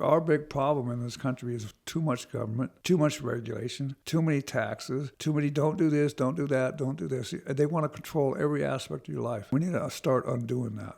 our big problem in this country is too much government, too much regulation, too many taxes, too many don't do this, don't do that, don't do this. They want to control every aspect of your life. We need to start undoing that.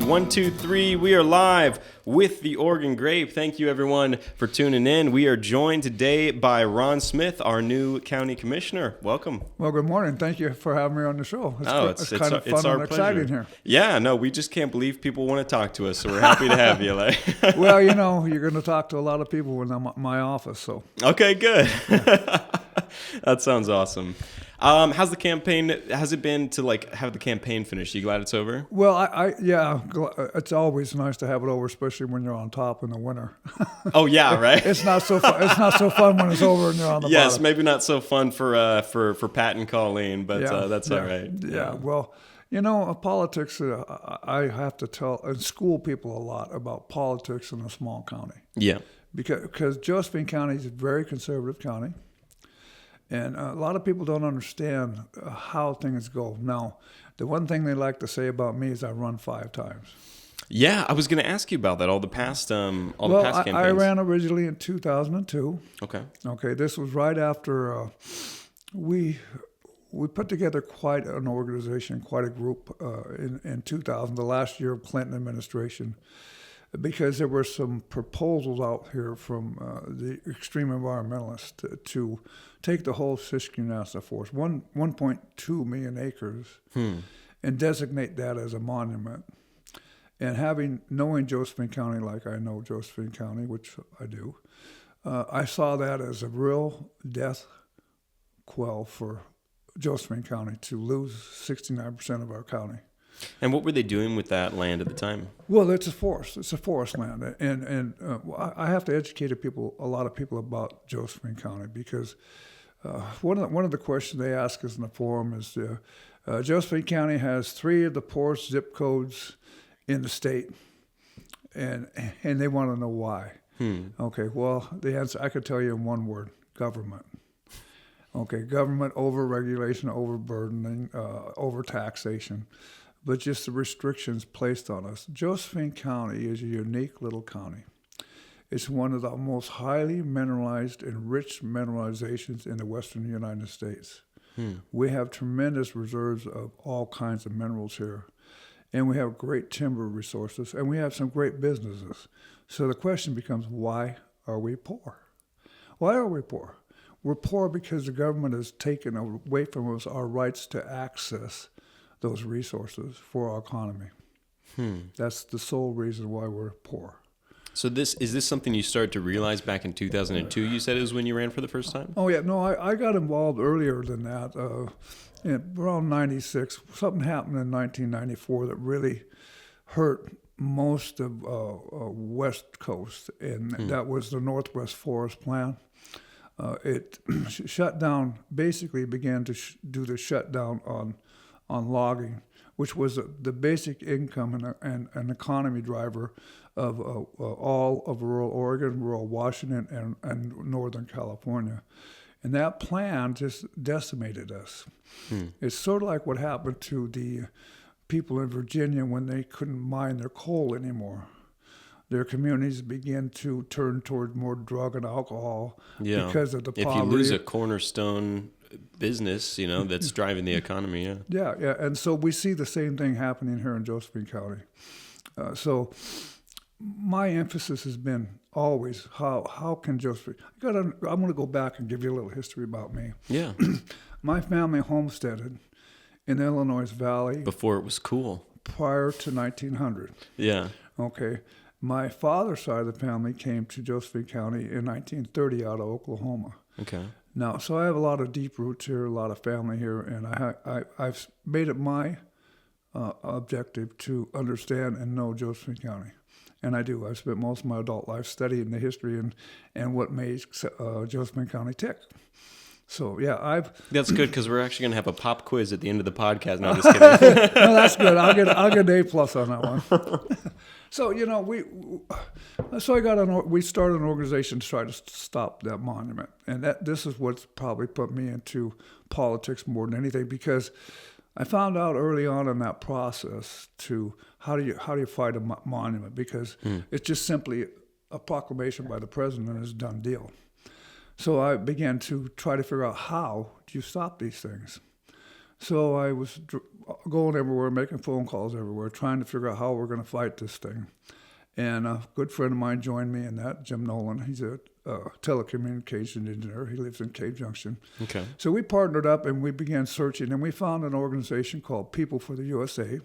1, 2, 3, we are live with the Oregon Grape. Thank you, everyone, for tuning in. We are joined today by Ron Smith, our new county commissioner. Welcome. Well, good morning. Thank you for having me on the show. It's kind of fun it's our and exciting pleasure. here. Yeah, no, we just can't believe people want to talk to us, so we're happy to have you. Well, you know, you're going to talk to a lot of people in my office. So Okay, good. That sounds awesome. How's the campaign? Has it been to have the campaign finished? You glad it's over? Well, yeah, it's always nice to have it over, especially when you're on top in the winter. Oh yeah, right. It's not so fun. It's not so fun when it's over and you're on the Yes, bottom. maybe not so fun for Pat and Colleen, but that's all right. Yeah. Well, you know, politics. I have to tell and school people a lot about politics in a small county. Yeah. Because Josephine County is a very conservative county. And a lot of people don't understand how things go. Now, the one thing they like to say about me is I run 5 times. Yeah, I was going to ask you about that. All the past campaigns. I ran originally in 2002. Okay. This was right after we put together quite an organization, quite a group in 2000, the last year of Clinton administration, because there were some proposals out here from the extreme environmentalists to take the whole Siskiyou National Forest, 1.2 million acres, and designate that as a monument. And knowing Josephine County like I know Josephine County, which I do, I saw that as a real death quell for Josephine County to lose 69% of our county. And what were they doing with that land at the time? Well, it's a forest. It's a forest land, and I have to educate a lot of people about Josephine County because one of the questions they ask us in the forum is Josephine County has 3 of the poorest zip codes in the state, and they want to know why. Okay, well, the answer I could tell you in one word: government. Okay, government over-regulation, overburdening, over-taxation. But just the restrictions placed on us. Josephine County is a unique little county. It's one of the most highly mineralized and rich mineralizations in the western United States. We have tremendous reserves of all kinds of minerals here. And we have great timber resources, and we have some great businesses. So the question becomes, why are we poor? Why are we poor? We're poor because the government has taken away from us our rights to access those resources for our economy. That's the sole reason why we're poor. So is this something you started to realize back in 2002? You said it was when you ran for the first time? Oh, yeah. No, I got involved earlier than that. Around 96, something happened in 1994 that really hurt most of West Coast, and that was the Northwest Forest Plan. It shut down, basically began to do the shutdown on logging, which was the basic income and an economy driver of all of rural Oregon, rural Washington, and Northern California. And that plan just decimated us. It's sort of like what happened to the people in Virginia when they couldn't mine their coal anymore. Their communities began to turn toward more drug and alcohol because of the poverty. If you lose a cornerstone business, that's driving the economy. Yeah. And so we see the same thing happening here in Josephine County. So my emphasis has been always how can Josephine. I'm going to go back and give you a little history about me. Yeah. My family homesteaded in the Illinois Valley before it was cool. Prior to 1900. Yeah. Okay. My father's side of the family came to Josephine County in 1930 out of Oklahoma. Okay. Now, so I have a lot of deep roots here, a lot of family here, and I've made it my objective to understand and know Josephine County. And I do. I've spent most of my adult life studying the history and what makes Josephine County tick. So, yeah, That's good, because we're actually going to have a pop quiz at the end of the podcast. No, I'm just kidding. No, that's good. I'll get an A+ on that one. So, we started an organization to try to stop that monument. And this is what's probably put me into politics more than anything, because I found out early on in that process how do you fight a monument, because it's just simply a proclamation by the president and it's a done deal. So I began to try to figure out, how do you stop these things? So I was going everywhere, making phone calls everywhere, trying to figure out how we're going to fight this thing. And a good friend of mine joined me in that, Jim Nolan. He's a telecommunication engineer. He lives in Cave Junction. Okay. So we partnered up and we began searching, and we found an organization called People for the USA.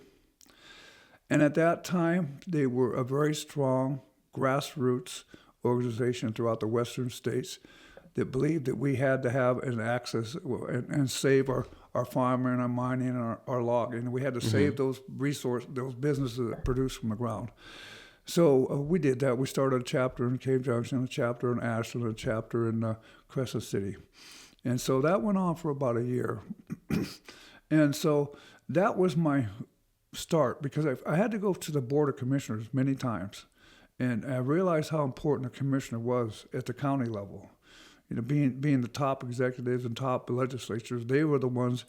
And at that time, they were a very strong grassroots organization throughout the western states that believed that we had to have an access and save our farming and our mining and our logging. We had to save those businesses that produce from the ground. So we did that. We started a chapter in Cave Junction, a chapter in Ashland, a chapter in Crescent City. And so that went on for about a year. And so that was my start, because I had to go to the Board of Commissioners many times. And I realized how important a commissioner was at the county level. You know, being the top executives and top legislatures, they were the ones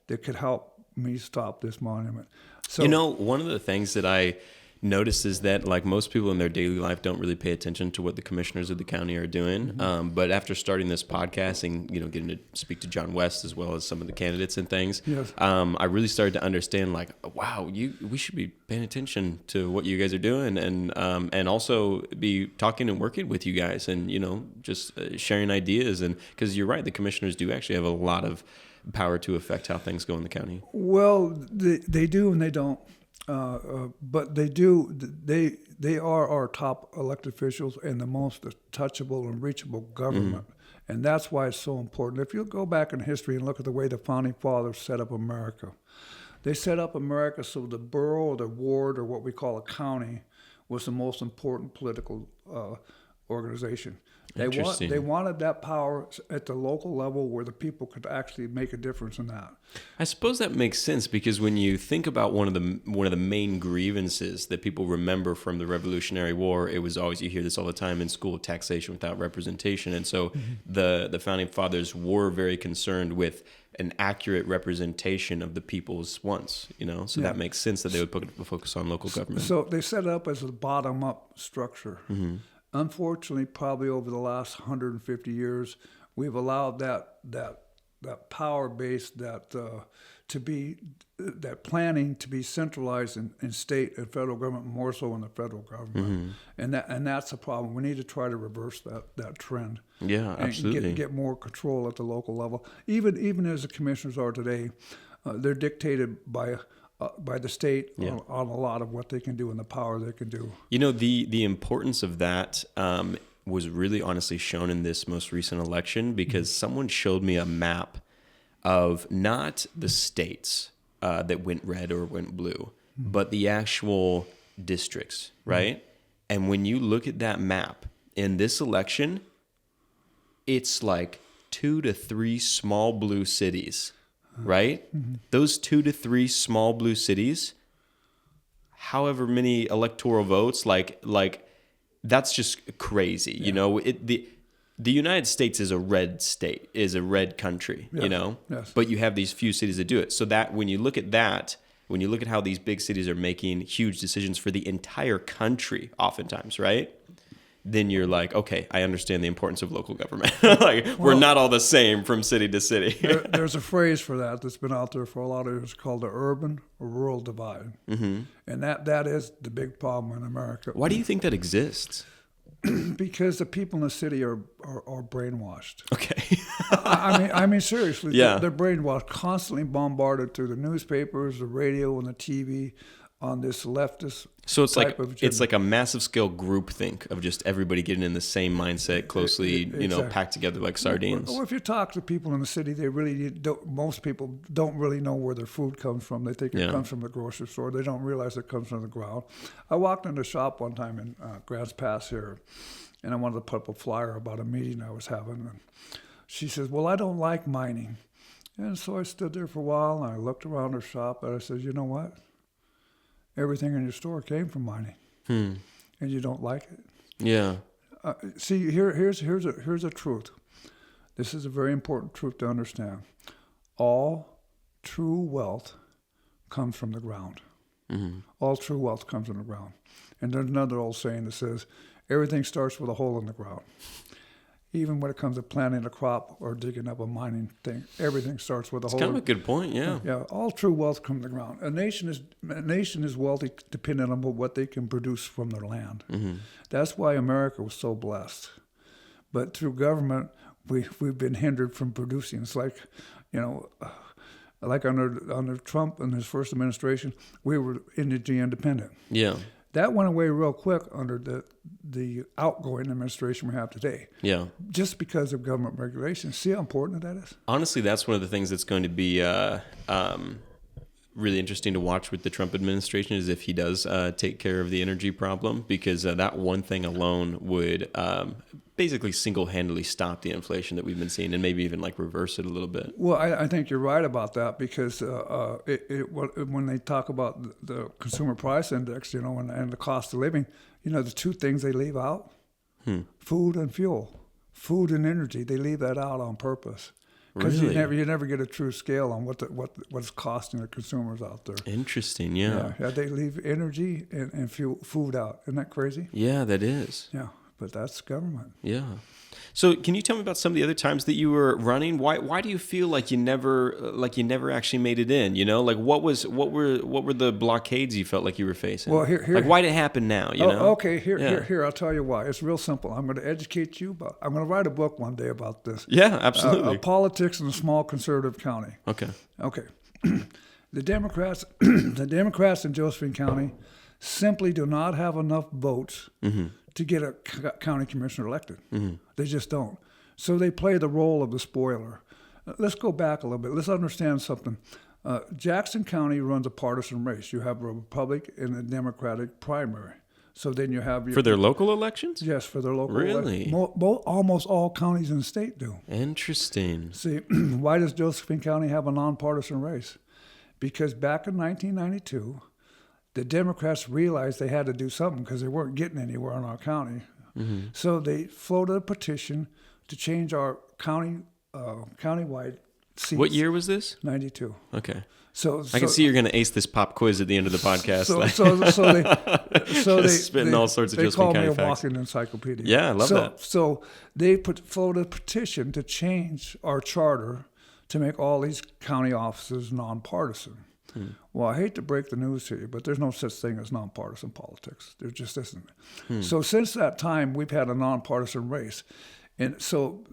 that could help me stop this monument. So, You know, one of the things that I noticed is that, like, most people in their daily life don't really pay attention to what the commissioners of the county are doing. But after starting this podcast and, you know, getting to speak to John West as well as some of the candidates and things, Yes. I really started to understand, like, wow, we should be paying attention to what you guys are doing, and also be talking and working with you guys, and, you know, just sharing ideas. And because you're right, the commissioners do actually have a lot of power to affect how things go in the county. Well, they do and they don't. But they do. They are our top elected officials and the most touchable and reachable government, and that's why it's so important. If you go back in history and look at the way the founding fathers set up America, they set up America so the borough or the ward, or what we call a county, was the most important political organization. Interesting. They wanted that power at the local level where the people could actually make a difference in that. I suppose that makes sense, because when you think about one of the main grievances that people remember from the Revolutionary War, it was always, you hear this all the time in school, taxation without representation. And so the founding fathers were very concerned with an accurate representation of the people's wants, you know? So that makes sense that they would put a focus on local government. So they set it up as a bottom-up structure. Unfortunately, probably over the last 150 years, we've allowed that power base, that planning to be centralized in state and federal government, more so in the federal government, and that's a problem. We need to try to reverse that trend. Yeah, absolutely. And get more control at the local level. Even as the commissioners are today, they're dictated by the state on a lot of what they can do and the power they can do. You know, the importance of that was really honestly shown in this most recent election, because someone showed me a map of not the states that went red or went blue, but the actual districts, right? And when you look at that map in this election, it's like 2 to 3 small blue cities. Right? Those 2 to 3 small blue cities, however many electoral votes, like that's just crazy. You know, the United States is a red state, is a red country, you know, but you have these few cities that do it. So that when you look at how these big cities are making huge decisions for the entire country, oftentimes, right? Then you're like, okay, I understand the importance of local government. We're not all the same from city to city. There's a phrase for that's been out there for a lot of years called the urban or rural divide. And that is the big problem in America. Why do you think that exists? Because the people in the city are brainwashed. Okay. I mean, seriously, Yeah. they're brainwashed, constantly bombarded through the newspapers, the radio, and the TV on this leftist. So it's type of agenda. it's like a massive scale groupthink of just everybody getting in the same mindset, closely, packed together like sardines. Well, if you talk to people in the city, they really don't. Most people don't really know where their food comes from. They think it comes from the grocery store. They don't realize it comes from the ground. I walked into a shop one time in Grants Pass here, and I wanted to put up a flyer about a meeting I was having. And she says, "Well, I don't like mining," and so I stood there for a while and I looked around her shop and I said, "You know what? Everything in your store came from mining, and you don't like it." Yeah. See, here's a truth. This is a very important truth to understand. All true wealth comes from the ground. All true wealth comes from the ground. And there's another old saying that says, everything starts with a hole in the ground. Even when it comes to planting a crop or digging up a mining thing, everything starts with a hole. It's kind of a good point, yeah. Yeah, all true wealth comes from the ground. A nation is wealthy depending on what they can produce from their land. That's why America was so blessed. But through government, we've been hindered from producing. It's like, like under Trump and his first administration, we were energy independent. Yeah. That went away real quick under the outgoing administration we have today. Yeah. Just because of government regulations. See how important that is? Honestly, that's one of the things that's going to be really interesting to watch with the Trump administration is if he does take care of the energy problem, because that one thing alone would basically single-handedly stop the inflation that we've been seeing and maybe even like reverse it a little bit. Well, I think you're right about that because when they talk about the consumer price index, and the cost of living, the two things they leave out, food and fuel, food and energy, they leave that out on purpose. Because Really? you never get a true scale on what's costing the consumers out there. Interesting, yeah. Yeah, they leave energy and food out. Isn't that crazy? Yeah, that is. Yeah, but that's government. Yeah. So can you tell me about some of the other times that you were running? Why do you feel like you never actually made it in? Like what were the blockades you felt like you were facing? Well, here like why did it happen now? Okay, here I'll tell you why. It's real simple. I'm going to educate you about. I'm going to write a book one day about this. Yeah, absolutely. Politics in a small conservative county. Okay. The Democrats in Josephine County simply do not have enough votes to get a county commissioner elected. They just don't. So they play the role of the spoiler. Let's go back a little bit. Let's understand something. Jackson County runs a partisan race. You have a Republican and a Democratic primary. So then you have for their local elections? Yes, for their local Really? elections. Almost all counties in the state do. Interesting. See, why does Josephine County have a nonpartisan race? Because back in 1992, the Democrats realized they had to do something because they weren't getting anywhere in our county. So they floated a petition to change our countywide seats. What year was this? 92. Okay. So I can see you're going to ace this pop quiz at the end of the podcast. So they spitting all sorts of they Josephine call me County a facts. walking encyclopedia. Yeah, I love that. So they floated a petition to change our charter to make all these county offices nonpartisan. Well, I hate to break the news to you, but there's no such thing as nonpartisan politics. There just isn't. So since that time, we've had a nonpartisan race. And so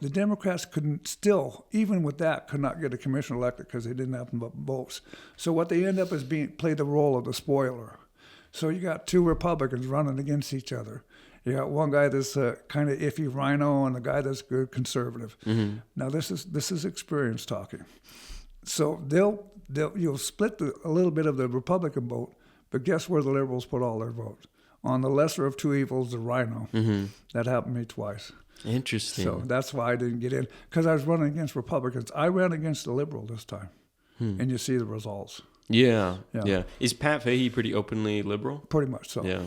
the Democrats couldn't still, even with that, could not get a commissioner elected because they didn't have enough votes. So what they end up is play the role of the spoiler. So you got two Republicans running against each other. You got one guy that's kind of iffy rhino and a guy that's good conservative. Now this is experience talking. So you'll split a little bit of the Republican vote, but guess where the liberals put all their votes? On the lesser of two evils, the rhino. That happened to me twice. Interesting. So that's why I didn't get in, because I was running against Republicans. I ran against the liberal this time, and you see the results. Yeah. Is Pat Fahey pretty openly liberal? Pretty much so. Yeah.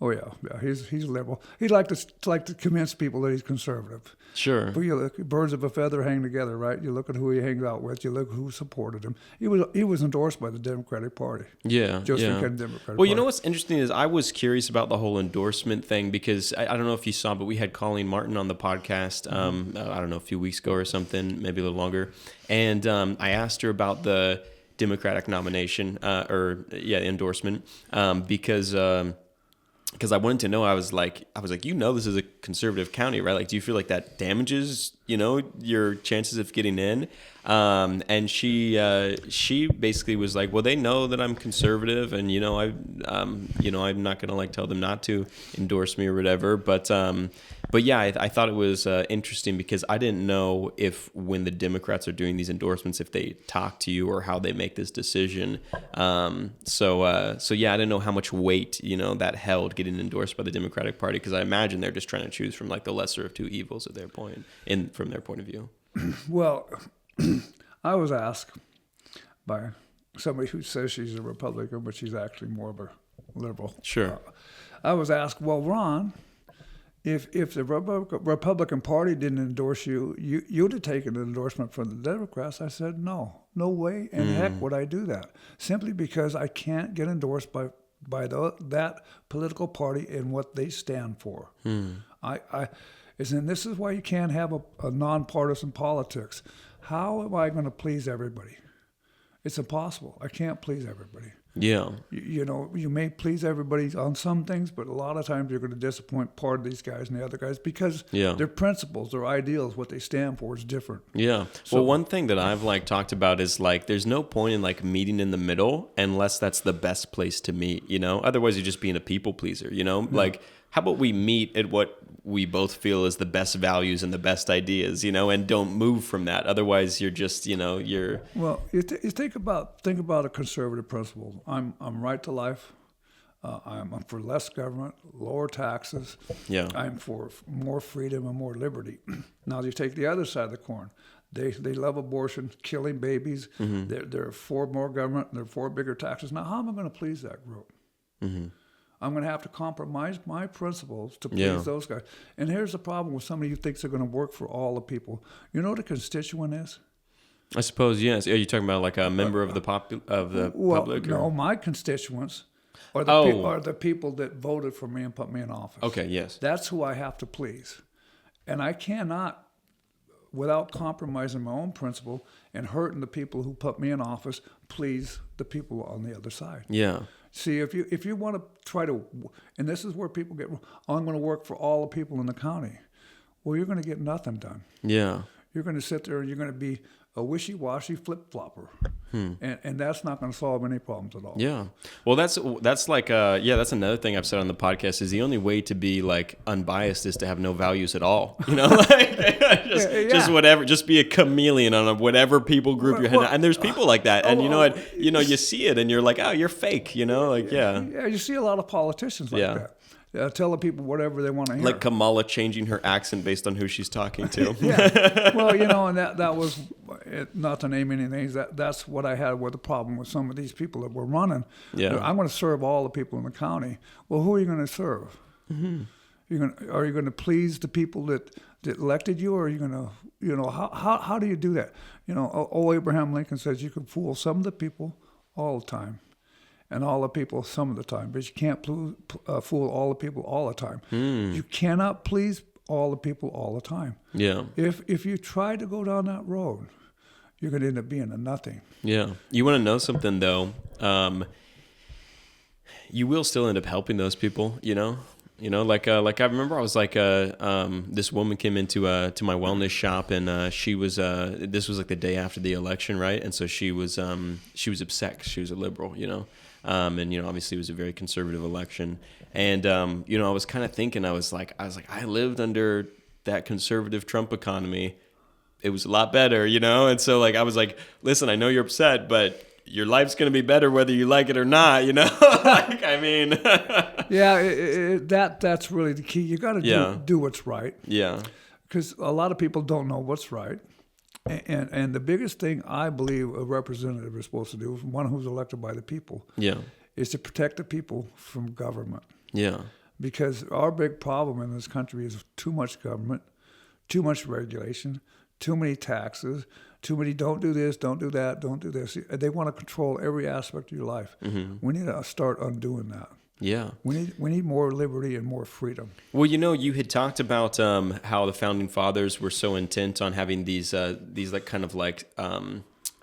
Oh yeah. He's liberal. He'd like to convince people that he's conservative. Sure. But you look, birds of a feather hang together, right? You look at who he hangs out with. You look who supported him. He was endorsed by the Democratic Party. Yeah. Josephine County Democratic Well, Party. you know what's interesting is I was curious about the whole endorsement thing because I don't know if you saw, but we had Colleen Martin on the podcast. I don't know, a few weeks ago or something, maybe a little longer, and I asked her about the Democratic nomination endorsement because I wanted to know. I was like, this is a conservative county, right? Like, do you feel like that damages, your chances of getting in? And she basically was like, well, they know that I'm conservative, and I'm not gonna tell them not to endorse me or whatever. But yeah, I thought it was interesting because I didn't know if when the Democrats are doing these endorsements, if they talk to you or how they make this decision. So yeah, I didn't know how much weight that held getting endorsed by the Democratic Party, because I imagine they're just trying to choose from the lesser of two evils at their point, from their point of view. Well, I was asked by somebody who says she's a Republican, but she's actually more of a liberal. Sure. I was asked, well, Ron, If the Republican Party didn't endorse you, you'd have taken an endorsement from the Democrats. I said, no way in heck would I do that. Simply because I can't get endorsed by that political party and what they stand for. And this is why you can't have a nonpartisan politics. How am I going to please everybody? It's impossible. I can't please everybody. Yeah. You may please everybody on some things, but a lot of times you're going to disappoint part of these guys and the other guys because their principles, their ideals, what they stand for is different. Yeah. So, well, one thing that I've talked about is there's no point in meeting in the middle unless that's the best place to meet, Otherwise you're just being a people pleaser, how about we meet at what we both feel is the best values and the best ideas, and don't move from that. Otherwise, you're just, you're. Well, you think about a conservative principle. I'm right to life. I'm for less government, lower taxes. Yeah. I'm for more freedom and more liberty. Now you take the other side of the coin. They love abortion, killing babies. They're for more government. They're for bigger taxes. Now, how am I going to please that group? I'm going to have to compromise my principles to please those guys. And here's the problem with somebody who thinks they're going to work for all the people. You know what a constituent is? I suppose, yes. Are you talking about a member of the public? Or? No, my constituents are the people that voted for me and put me in office. Okay, yes. That's who I have to please. And I cannot, without compromising my own principle and hurting the people who put me in office, please the people on the other side. Yeah. See, if you want to try to, and this is where people get, I'm going to work for all the people in the county. Well, you're going to get nothing done. Yeah. You're going to sit there and you're going to be a wishy-washy flip-flopper. And that's not going to solve any problems at all. Yeah. Well, that's that's another thing I've said on the podcast is the only way to be unbiased is to have no values at all. Just whatever, just be a chameleon on whatever people group you're in. And there's people like that. And you see it and you're like, oh, you're fake, Yeah, you see a lot of politicians like that. Telling people whatever they want to hear. Like Kamala changing her accent based on who she's talking to. Well, and that was, not to name any names, that's what I had with the problem with some of these people that were running. Yeah. I'm going to serve all the people in the county. Well, who are you going to serve? Are you going to please the people that elected you, or are you going to, how do you do that? Abraham Lincoln says you can fool some of the people all the time. And all the people some of the time, but you can't fool all the people all the time. You cannot please all the people all the time. Yeah. If you try to go down that road, you're going to end up being a nothing. Yeah. You want to know something though? You will still end up helping those people. I remember I was this woman came into to my wellness shop and she was this was the day after the election, right? And so she was upset 'cause she was a liberal, and obviously it was a very conservative election. And I was kind of thinking, I was like, I lived under that conservative Trump economy. It was a lot better, And so I was like, listen, I know you're upset, but your life's going to be better whether you like it or not, that's really the key. You got to do what's right. Yeah. Because a lot of people don't know what's right. And the biggest thing I believe a representative is supposed to do, one who's elected by the people, is to protect the people from government. Yeah. Because our big problem in this country is too much government, too much regulation, too many taxes, too many don't do this, don't do that, don't do this. They want to control every aspect of your life. We need to start undoing that. Yeah. We need more liberty and more freedom. Well, you had talked about how the founding fathers were so intent on having these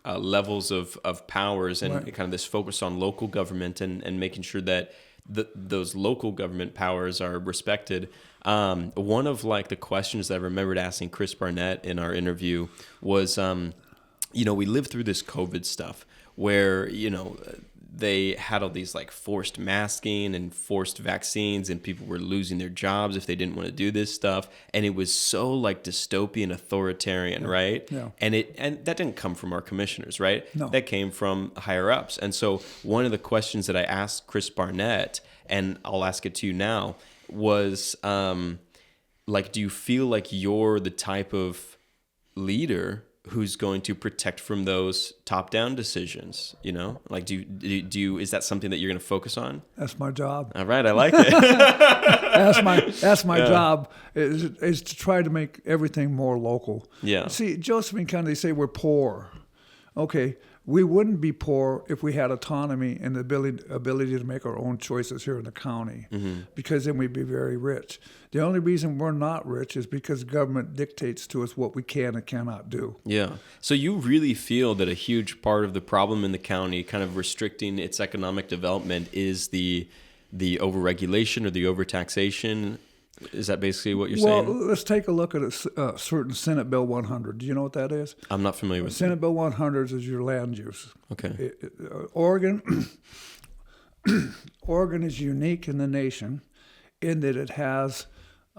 levels of powers and kind of this focus on local government and making sure that those local government powers are respected. One of the questions that I remembered asking Chris Barnett in our interview was, we lived through this COVID stuff where, they had all these forced masking and forced vaccines and people were losing their jobs if they didn't want to do this stuff. And it was so dystopian authoritarian, right? Yeah. And that didn't come from our commissioners, right? No. That came from higher ups. And so one of the questions that I asked Chris Barnett, and I'll ask it to you now, was do you feel like you're the type of leader who's going to protect from those top-down decisions? You know, like do you is that something that you're going to focus on? That's my job. All right, I like it. That's my job is to try to make everything more local. Yeah. See, Josephine County, they say we're poor. Okay, we wouldn't be poor if we had autonomy and the ability to make our own choices here in the county, because then we'd be very rich. The only reason we're not rich is because government dictates to us what we can and cannot do. Yeah. So you really feel that a huge part of the problem in the county, kind of restricting its economic development, is the overregulation or the overtaxation? Is that basically what you're saying? Well, let's take a look at a certain Senate Bill 100. Do you know what that is? I'm not familiar with Senate Bill 100 is your land use. Okay. Oregon is unique in the nation in that it has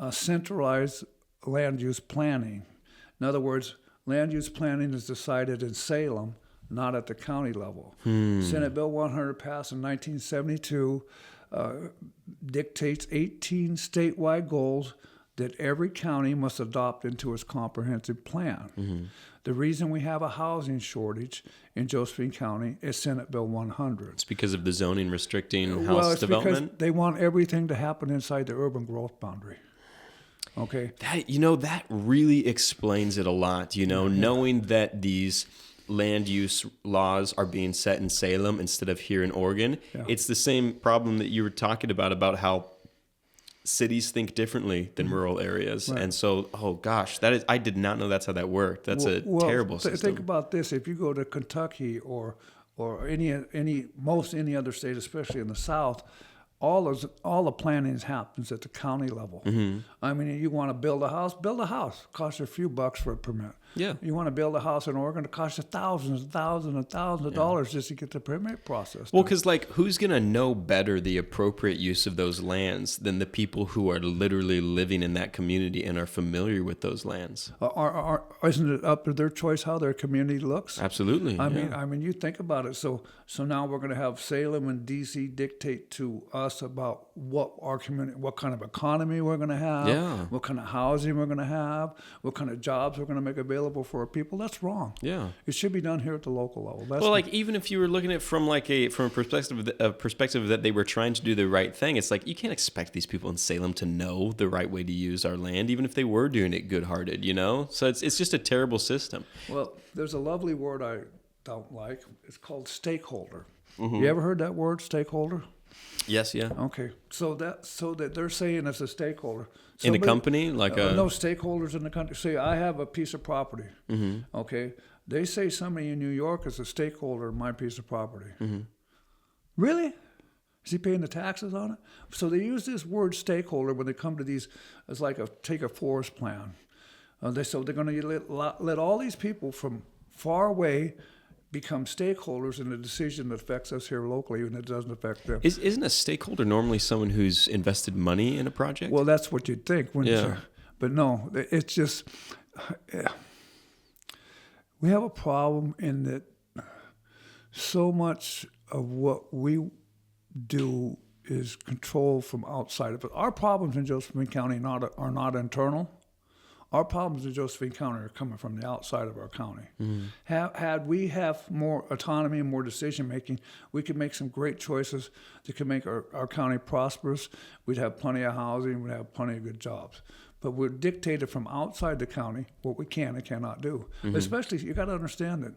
centralized land use planning. In other words, land use planning is decided in Salem, not at the county level. Senate Bill 100 passed in 1972. Dictates 18 statewide goals that every county must adopt into its comprehensive plan. The reason we have a housing shortage in Josephine County is Senate Bill 100. It's because of the zoning restricting Well, house it's development? because they want everything to happen inside the urban growth boundary. Okay? That really explains it a lot, knowing that these land use laws are being set in Salem instead of here in Oregon. Yeah. It's the same problem that you were talking about how cities think differently than rural areas. Right. And so, oh gosh, I did not know that's how that worked. That's a terrible system. Think about this. If you go to Kentucky or any other state, especially in the South, all the planning happens at the county level. I mean, you want to build a house. Costs you a few bucks for a permit. Yeah. You want to build a house in Oregon, it costs you thousands and thousands of dollars just to get the permit process. Well, because who's going to know better the appropriate use of those lands than the people who are literally living in that community and are familiar with those lands? Isn't it up to their choice how their community looks? Absolutely. I mean, you think about it. So now we're going to have Salem and D.C. dictate to us about what our community, what kind of economy we're going to have, what kind of housing we're going to have, what kind of jobs we're going to make available for our people. That's wrong. Yeah, it should be done here at the local level. Even if you were looking at it from a perspective that they were trying to do the right thing, it's like you can't expect these people in Salem to know the right way to use our land, even if they were doing it good-hearted. So it's just a terrible system. Well, there's a lovely word I don't like. It's called stakeholder. You ever heard that word, stakeholder? Yes, yeah. Okay, so that they're saying as a stakeholder in a company, no stakeholders in the country. Say I have a piece of property. Okay, they say somebody in New York is a stakeholder in my piece of property. Really? Is he paying the taxes on it? So they use this word stakeholder when they come to these. It's like take a forest plan. They're going to let all these people from far away become stakeholders in a decision that affects us here locally, and it doesn't affect them. Isn't a stakeholder normally someone who's invested money in a project? Well, that's what you'd think, wouldn't you? But no, it's just we have a problem in that so much of what we do is controlled from outside of it. Our problems in Josephine County are not internal. Our problems in Josephine County are coming from the outside of our county. Had we have more autonomy and more decision-making, we could make some great choices that could make our county prosperous. We'd have plenty of housing. We'd have plenty of good jobs. But we're dictated from outside the county what we can and cannot do. Especially, you got to understand that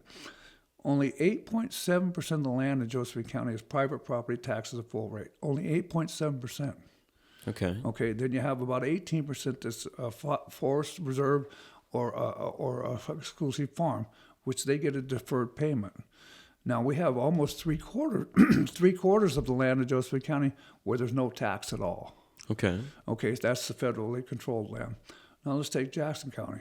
only 8.7% of the land in Josephine County is private property taxes at full rate. Only 8.7%. Okay. Then you have about 18% that's forest reserve or exclusive farm, which they get a deferred payment. Now we have almost three quarters of the land in Josephine County where there's no tax at all. Okay, that's the federally controlled land. Now let's take Jackson County.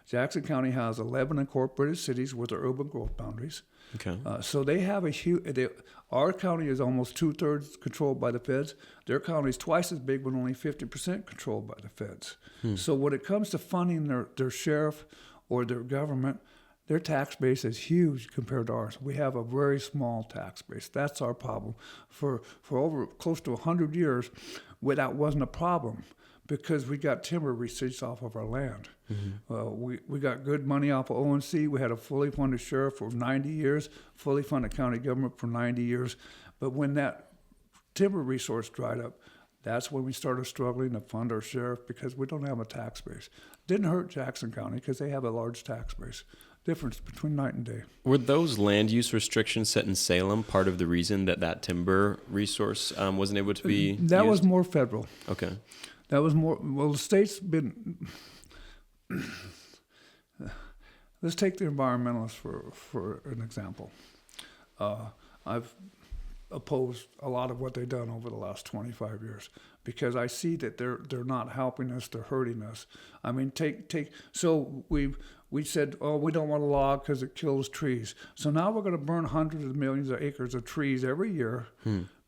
Jackson County has 11 incorporated cities with their urban growth boundaries. So they have a huge. Our county is almost 2/3 controlled by the feds. Their county is twice as big, but only 50% controlled by the feds. So when it comes to funding their sheriff or their government, their tax base is huge compared to ours. We have a very small tax base. That's our problem. For over close to 100 years, that wasn't a problem. because we got timber receipts off of our land. We got good money off of ONC. We had a fully funded sheriff for 90 years, fully funded county government for 90 years. But when that timber resource dried up, that's when we started struggling to fund our sheriff because we don't have a tax base. Didn't hurt Jackson County because they have a large tax base. Difference between night and day. Were those land use restrictions set in Salem part of the reason that timber resource wasn't able to be That used? was more federal. Okay. That was more, well, the state's been, let's take the environmentalists for an example. I've opposed a lot of what they've done over the last 25 years because I see that they're not helping us, they're hurting us. I mean, so we said, oh, we don't want to log because it kills trees. So now we're going to burn hundreds of millions of acres of trees every year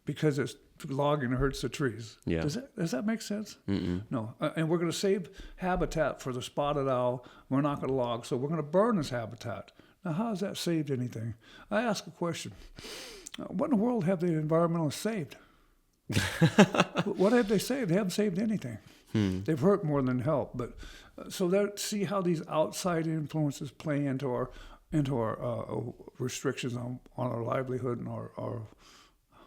because it's logging hurts the trees. Yeah. Does that make sense? Mm-mm. No. And we're going to save habitat for the spotted owl. We're not going to log, so we're going to burn this habitat. Now, how has that saved anything? I ask a question. What in the world have the environmentalists saved? What have they saved? They haven't saved anything. They've hurt more than helped. But so see how these outside influences play into our restrictions on our livelihood and our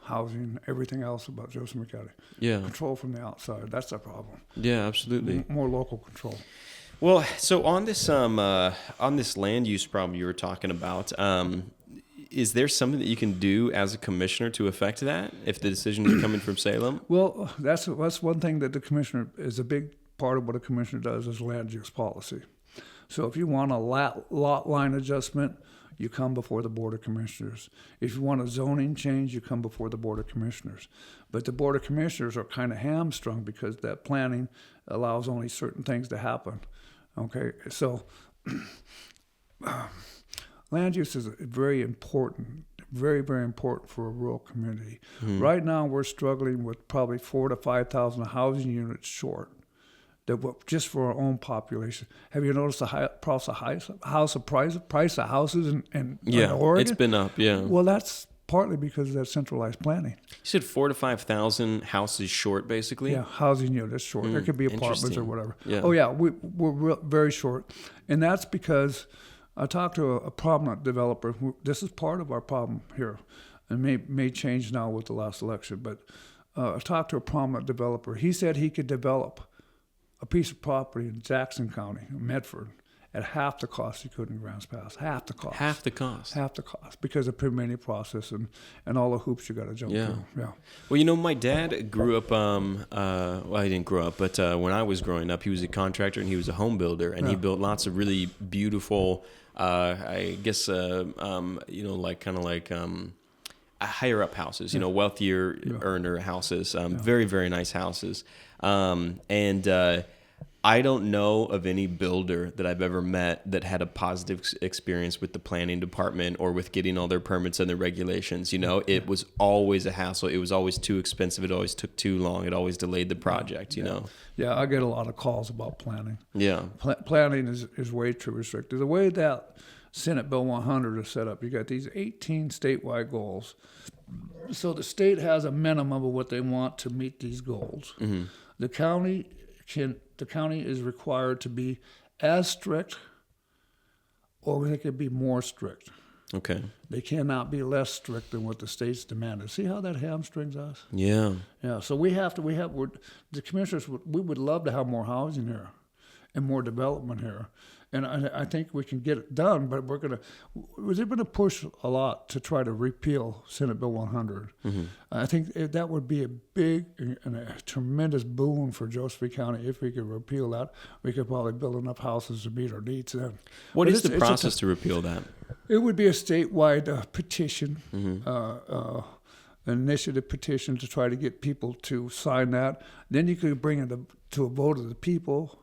housing, everything else about Josephine County. Yeah. Control from the outside. That's the problem. Yeah, absolutely. More local control. Well, so on this land use problem you were talking about, is there something that you can do as a commissioner to affect that if the decisions are coming from Salem? Well, that's one thing that the commissioner is a big part of what a commissioner does is land use policy. So if you want a lot line adjustment, you come before the Board of Commissioners. If you want a zoning change, you come before the Board of Commissioners. But the Board of Commissioners are kind of hamstrung because that planning allows only certain things to happen. Okay, so land use is very important, very, very important for a rural community. Right now, we're struggling with probably 4,000 to 5,000 housing units short. Just for our own population. Have you noticed the price of houses in Oregon? It's been up. Yeah. Well, that's partly because of that centralized planning. You said 4,000 to 5,000 houses short, basically. Yeah, housing units short. There could be apartments or whatever. Yeah. Oh yeah, we're very short, and that's because I talked to a prominent developer. This is part of our problem here, and may change now with the last election. But I talked to a prominent developer. He said he could develop a piece of property in Jackson County, Medford, at half the cost he could in Grants Pass. Half the cost. Half the cost. Half the cost because of permitting process and all the hoops you got to jump through. Yeah. Well, my dad grew up. Well, he didn't grow up, but when I was growing up, he was a contractor and he was a home builder, and he built lots of really beautiful. I guess higher up houses. Wealthier earner houses. Very, very nice houses. I don't know of any builder that I've ever met that had a positive experience with the planning department or with getting all their permits and their regulations. It was always a hassle. It was always too expensive. It always took too long. It always delayed the project, Yeah, I get a lot of calls about planning. Yeah. Planning is way too restricted. The way that Senate Bill 100 is set up, you got these 18 statewide goals. So the state has a minimum of what they want to meet these goals. Mm-hmm. The county is required to be as strict, or they could be more strict. Okay. They cannot be less strict than what the state's demanded. See how that hamstrings us? Yeah. Yeah. So the commissioners. We would love to have more housing here, and more development here. And I think we can get it done, but we're going to push a lot to try to repeal Senate Bill 100. Mm-hmm. I think that would be a big and a tremendous boon for Josephine County if we could repeal that. We could probably build enough houses to meet our needs then. What is the process to repeal that? It would be a statewide petition, Mm-hmm. an initiative petition to try to get people to sign that. Then you could bring it to a vote of the people.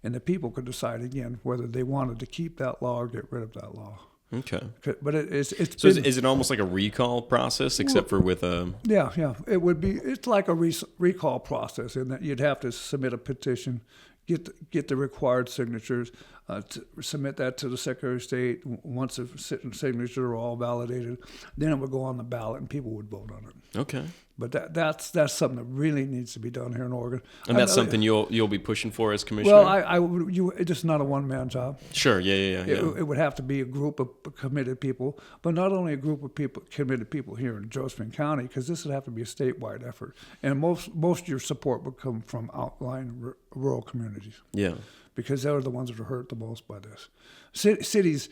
And the people could decide again whether they wanted to keep that law or get rid of that law. Okay. But it's so is it almost like a recall process, except for with a... Yeah. It would be. It's like a recall process in that you'd have to submit a petition, get the required signatures. to submit that to the Secretary of State. Once the signatures are all validated, then it would go on the ballot and people would vote on it. Okay. But that's something that really needs to be done here in Oregon. And that's something you'll be pushing for as commissioner? Well, it's just not a one-man job. Sure, yeah. It would have to be a group of committed people, but not only a group of committed people here in Josephine County, because this would have to be a statewide effort. And most of your support would come from outlying rural communities. Yeah. Because they're the ones that are hurt the most by this. Cities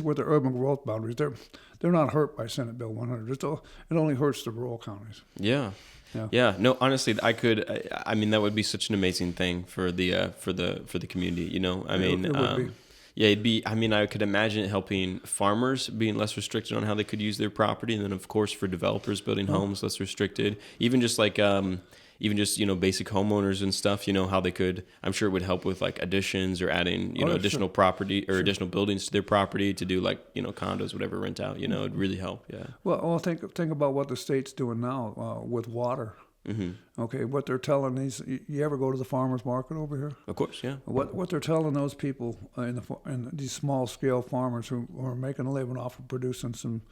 with the urban growth boundaries, they're not hurt by Senate Bill 100. It only hurts the rural counties. Yeah. No, honestly, I mean, that would be such an amazing thing for the community. You know, I mean, it would be. Yeah, it'd be. I mean, I could imagine it helping farmers being less restricted on how they could use their property, and then of course for developers building homes less restricted. Even just like basic homeowners and stuff, how they could, I'm sure it would help with like additions or adding, additional property or additional buildings to their property to do like, condos, whatever, rent out, it'd really help. Yeah. Well, think about what the state's doing now with water. Mm-hmm. Okay, what they're telling you ever go to the farmers market over here? Of course, yeah. What they're telling those people in these small scale farmers who are making a living off of producing some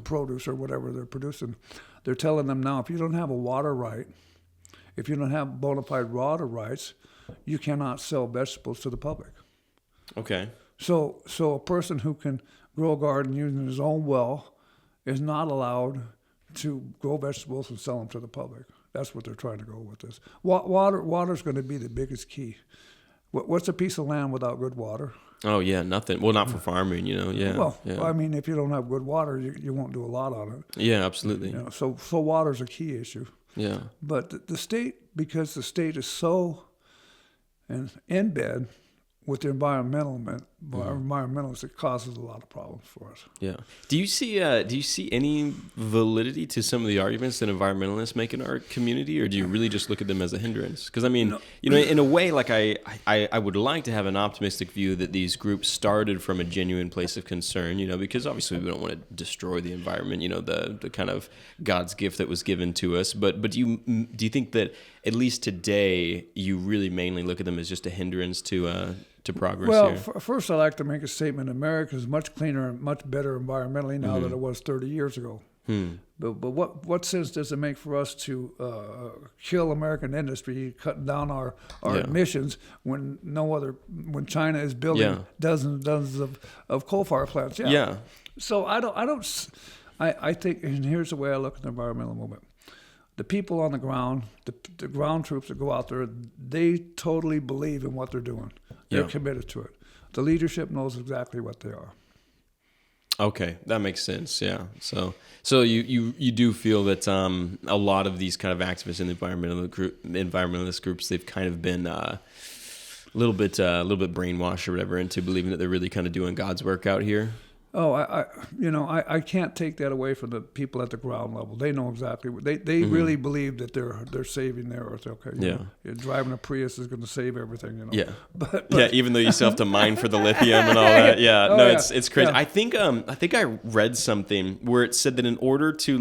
produce or whatever they're producing, they're telling them now, if you don't have a water right, if you don't have bona fide water rights, you cannot sell vegetables to the public. Okay. So a person who can grow a garden using his own well is not allowed to grow vegetables and sell them to the public. That's what they're trying to go with this. Water's going to be the biggest key. What's a piece of land without good water? Oh, yeah, nothing. Well, not for farming, yeah. Well, I mean, if you don't have good water, you won't do a lot on it. Yeah, absolutely. So water's a key issue. Yeah. But the state, because the state is so in bed with the environmentalists, it causes a lot of problems for us. Yeah. Do you see any validity to some of the arguments that environmentalists make in our community, or do you really just look at them as a hindrance? Because I mean, in a way, like I would like to have an optimistic view that these groups started from a genuine place of concern, because obviously we don't want to destroy the environment, the kind of God's gift that was given to us. But do you think that at least today you really mainly look at them as just a hindrance to progress here? Well, first I'd like to make a statement. America is much cleaner and much better environmentally now than it was 30 years ago. But what sense does it make for us to kill American industry, cutting down our emissions when China is building dozens of coal-fired plants? Yeah. So I think, and here's the way I look at the environmental movement. The people on the ground, the ground troops that go out there, they totally believe in what they're doing. They're committed to it. The leadership knows exactly what they are. Okay, that makes sense. Yeah. So you do feel that a lot of these kind of activists in the environmentalist groups, they've kind of been a little bit brainwashed or whatever into believing that they're really kind of doing God's work out here. Oh, I can't take that away from the people at the ground level. They know exactly what they really believe that they're saving their earth. Okay, driving a Prius is going to save everything. Yeah, but even though you still have to mine for the lithium and all that. Yeah, it's crazy. Yeah. I think I read something where it said that in order to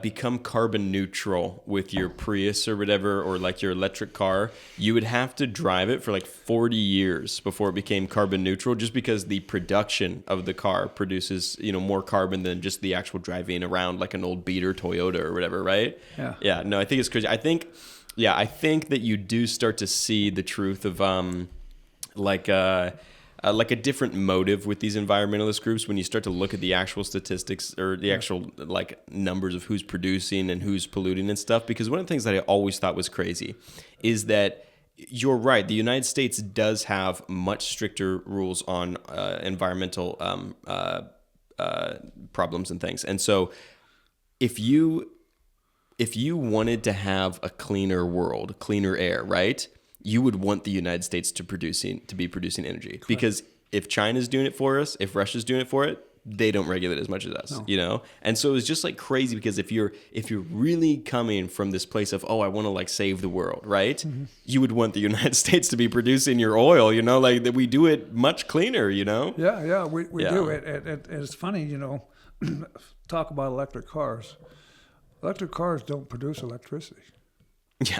become carbon neutral with your Prius or whatever, or like your electric car, you would have to drive it for like 40 years before it became carbon neutral, just because the production of the car produces, more carbon than just the actual driving around like an old Beat or Toyota or whatever, right? Yeah. Yeah, no, I think it's crazy. I think that you do start to see the truth of like a different motive with these environmentalist groups when you start to look at the actual statistics or the actual like numbers of who's producing and who's polluting and stuff. Because one of the things that I always thought was crazy is that you're right. The United States does have much stricter rules on environmental problems and things. And so if you wanted to have a cleaner world, cleaner air, right? You would want the United States to be producing energy. Correct. Because if China's doing it for us, if Russia's doing it for it, they don't regulate as much as us, And so it's just like crazy, because if you're really coming from this place of, I want to like save the world, right? Mm-hmm. You would want the United States to be producing your oil, like that we do it much cleaner, Yeah, we do it. And it's funny, talk about electric cars. Electric cars don't produce electricity. Yeah.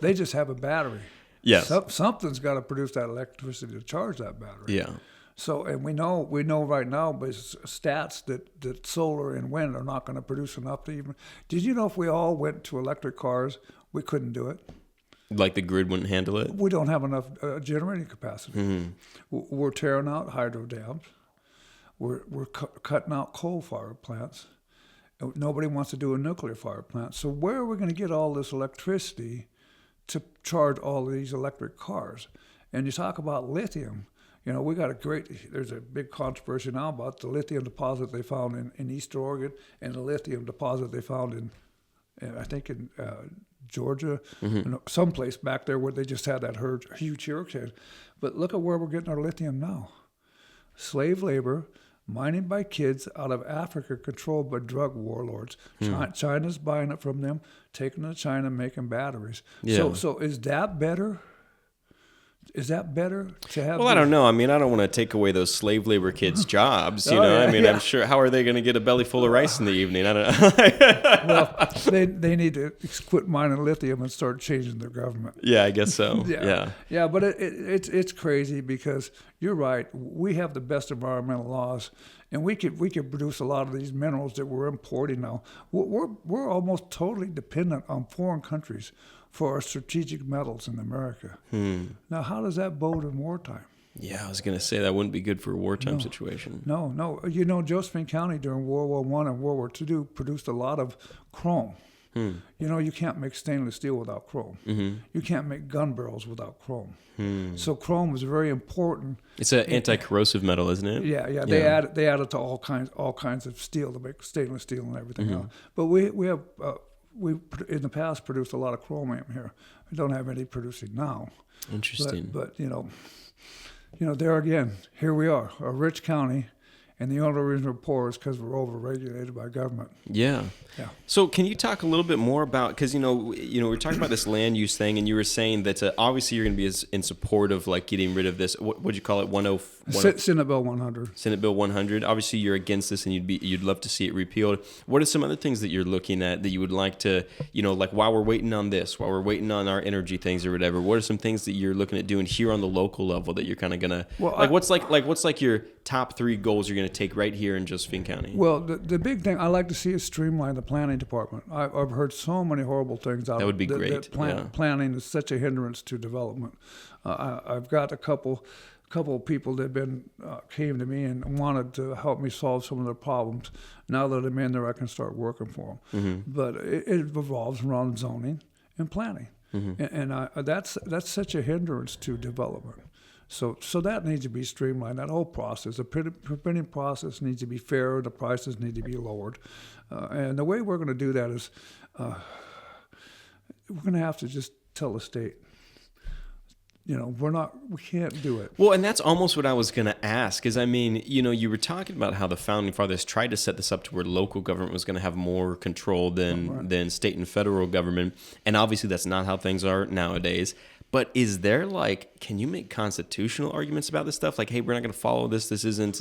They just have a battery. Yes. Something's got to produce that electricity to charge that battery. Yeah. So, and we know right now by stats that solar and wind are not going to produce enough to even. Did you know if we all went to electric cars, we couldn't do it? Like the grid wouldn't handle it? We don't have enough generating capacity. We're tearing out hydro dams. We're cutting out coal-fired plants. Nobody wants to do a nuclear-fired plant. So where are we going to get all this electricity to charge all of these electric cars? And you talk about lithium. You know, there's a big controversy now about the lithium deposit they found in East Oregon and the lithium deposit they found in I think in Georgia, someplace back there where they just had that huge hurricane. But look at where we're getting our lithium now. Slave labor, mining by kids out of Africa controlled by drug warlords. China's buying it from them, taking it to China, making batteries. Yeah. So is that better? Is that better to have? Well, I don't know. I mean, I don't want to take away those slave labor kids' jobs. You Oh, know, yeah, I mean, yeah. I'm sure. How are they going to get a belly full of rice in the evening? I don't know. Well, they need to quit mining lithium and start changing their government. Yeah, I guess so. Yeah. Yeah, but it's crazy because you're right. We have the best environmental laws, and we could produce a lot of these minerals that we're importing now. We're almost totally dependent on foreign countries for our strategic metals in America. Now, how does that bode in wartime? Yeah, I was going to say that wouldn't be good for a wartime situation. No. You know, Josephine County during World War I and World War II produced a lot of chrome. You know, you can't make stainless steel without chrome. You can't make gun barrels without chrome. So chrome was very important. It's an anti-corrosive metal, isn't it? Yeah. They added to all kinds of steel to make stainless steel and everything else. But we have in the past produced a lot of chromium here. We don't have any producing now. Interesting. But you know, there again, here we are, a rich county, and the only reason we're poor is because we're overregulated by government. Yeah. So can you talk a little bit more about, because we're talking about this land use thing, and you were saying that obviously you're going to be in support of like getting rid of this. What would you call it? Senate Bill 100. Senate Bill 100. Obviously you're against this, and you'd love to see it repealed. What are some other things that you're looking at that you would like to, like while we're waiting on this, while we're waiting on our energy things or whatever? What are some things that you're looking at doing here on the local level that you're kind of gonna what's your top 3 goals you're going to take right here in Josephine County? Well, the big thing I like to see is streamline the planning department. I've heard so many horrible things out. That would be great. Planning is such a hindrance to development. I've got a couple of people that came to me and wanted to help me solve some of their problems. Now that I'm in there, I can start working for them. But it revolves around zoning and planning, and that's such a hindrance to development. So that needs to be streamlined. That whole process, the permitting process, needs to be fair. The prices need to be lowered, and the way we're going to do that is we're going to have to just tell the state, we can't do it. Well, and that's almost what I was going to ask. Is, I mean, you were talking about how the founding fathers tried to set this up to where local government was going to have more control than state and federal government, and obviously that's not how things are nowadays. But is there can you make constitutional arguments about this stuff? Like, hey, we're not going to follow this. This isn't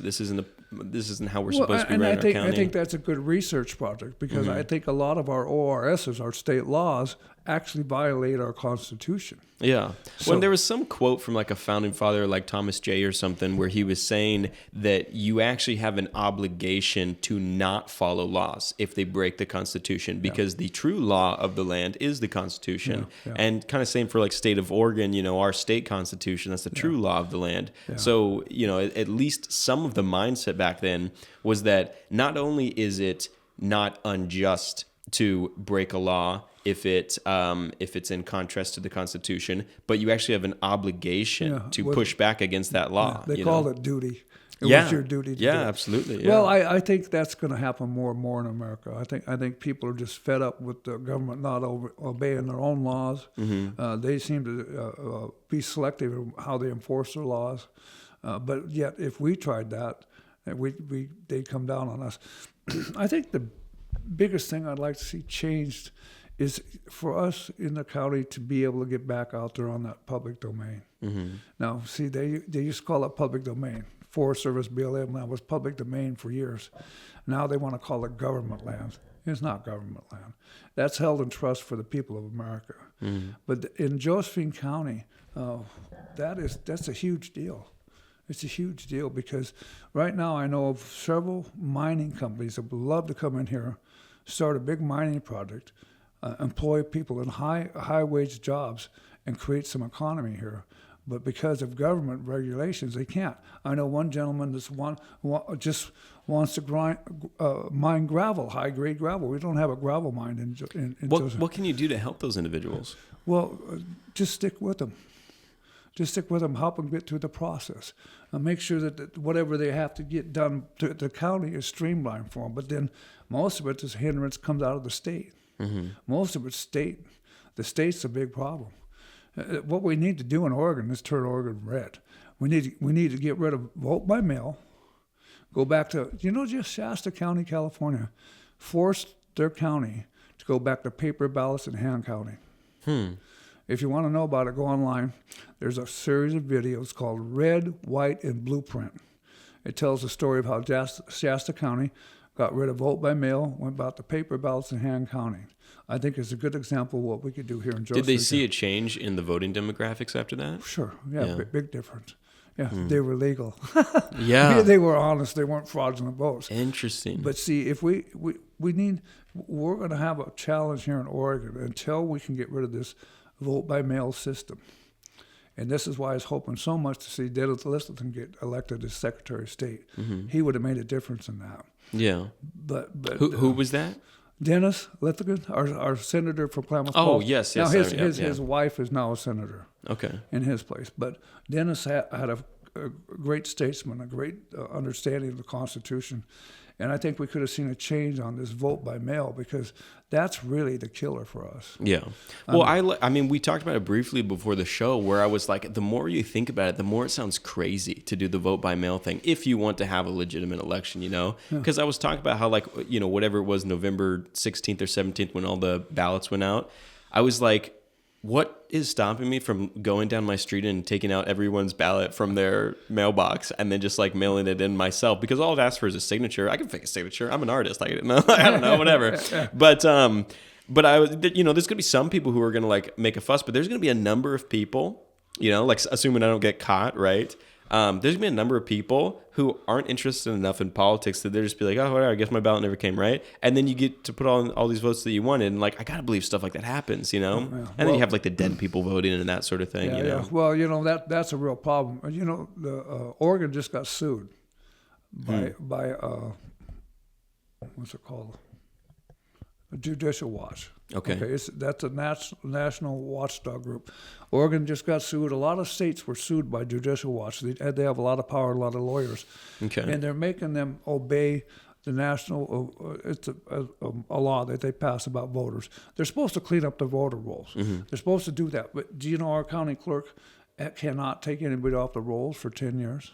how we're supposed to be running our county. I think that's a good research project because I think a lot of our ORSs, our state laws, actually violate our Constitution. Yeah. Well, there was some quote from like a founding father like Thomas J. or something where he was saying that you actually have an obligation to not follow laws if they break the Constitution because the true law of the land is the Constitution. And kind of same for like state of Oregon, our state constitution, that's the true law of the land. So, at least some of the mindset back then was that not only is it not unjust to break a law if it's in contrast to the Constitution, but you actually have an obligation to push back against that law. They called it duty. It was your duty to do it. Absolutely. Yeah. Well, I think that's going to happen more and more in America. I think people are just fed up with the government not obeying their own laws. They seem to be selective in how they enforce their laws. But yet, if we tried that, they'd come down on us. I think the biggest thing I'd like to see changed is for us in the county to be able to get back out there on that public domain. Now, see, they used to call it public domain. Forest Service, BLM land was public domain for years. Now they want to call it government land. It's not government land. That's held in trust for the people of America. But in Josephine County, that's a huge deal. It's a huge deal because right now I know of several mining companies that would love to come in here, start a big mining project, employ people in high wage jobs, and create some economy here. But because of government regulations, they can't. I know one gentleman just wants to mine gravel, high grade gravel. We don't have a gravel mine in What can you do to help those individuals? Well, just stick with them. Just stick with them, help them get through the process. Make sure that whatever they have to get done to the county is streamlined for them. But then most of it, this hindrance comes out of the state. Most of it's state. The state's a big problem. What we need to do in Oregon is turn Oregon red. We need to get rid of vote by mail. Go back to, just Shasta County, California, forced their county to go back to paper ballots and hand counting. If you want to know about it, go online. There's a series of videos called Red, White, and Blueprint. It tells the story of how Shasta County got rid of vote by mail, went back to paper ballots and hand counting. I think it's a good example of what we could do here in Josephine. Did they see a change in the voting demographics after that? Sure. Yeah. Big difference. Yeah, they were legal. Yeah. They were honest. They weren't fraudulent votes. Interesting. But see, if we're going to have a challenge here in Oregon until we can get rid of this vote by mail system. And this is why I was hoping so much to see Dennis Littleton get elected as Secretary of State. He would have made a difference in that. Yeah. But who was that? Dennis Littleton, our senator from Klamath Oh, Falls. yes. Now his wife is now a senator. Okay. In his place. But Dennis had a great statesman, a great understanding of the Constitution. And I think we could have seen a change on this vote by mail because that's really the killer for us. Yeah. Well, I mean, we talked about it briefly before the show where I was like, the more you think about it, the more it sounds crazy to do the vote by mail thing if you want to have a legitimate election, Because I was talking about how, whatever it was, November 16th or 17th when all the ballots went out, I was like, what is stopping me from going down my street and taking out everyone's ballot from their mailbox and then just mailing it in myself? Because all I'd ask for is a signature. I can fake a signature. I'm an artist. I don't know, whatever. But I was, there's gonna be some people who are gonna make a fuss, but there's gonna be a number of people, assuming I don't get caught, right? There's gonna be a number of people who aren't interested enough in politics that they're just be like, oh, whatever, I guess my ballot never came right. And then you get to put all these votes that you wanted, and I gotta believe stuff like that happens, And then you have the dead people voting and that sort of thing, Yeah. Well, that's a real problem. Oregon just got sued by what's it called? Judicial Watch. Okay. That's a national watchdog group. Oregon just got sued. A lot of states were sued by Judicial Watch. They have a lot of power, a lot of lawyers. Okay. And they're making them obey the national, it's a law that they pass about voters. They're supposed to clean up the voter rolls. They're supposed to do that. But do you know our county clerk cannot take anybody off the rolls for 10 years?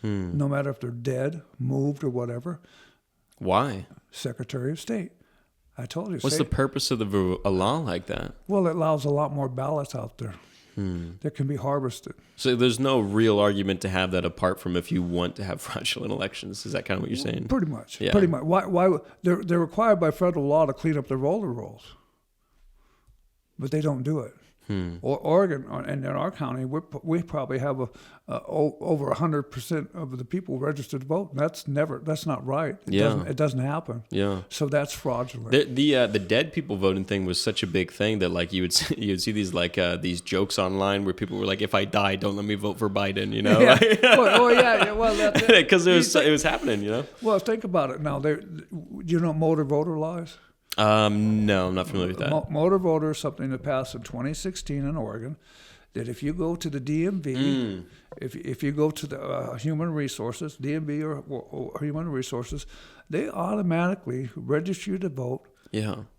No matter if they're dead, moved, or whatever. Why? Secretary of State. I told you. What's the purpose of a law like that? Well, it allows a lot more ballots out there that can be harvested. So there's no real argument to have that apart from if you want to have fraudulent elections. Is that kind of what you're saying? Pretty much. Yeah. Pretty much. Why they're required by federal law to clean up the voter rolls, but they don't do it. Or Oregon, and in our county, we probably have over 100% of the people registered to vote. That's not right. It doesn't happen. Yeah. So that's fraudulent. The dead people voting thing was such a big thing that you would see these these jokes online where people were like, if I die, don't let me vote for Biden. Yeah. Well, that's it. Because it was happening. Well, think about it now. Motor voter laws. No, I'm not familiar with that. Motor voter is something that passed in 2016 in Oregon, that if you go to the DMV, if you go to the Human Resources, DMV or Human Resources, they automatically register you to vote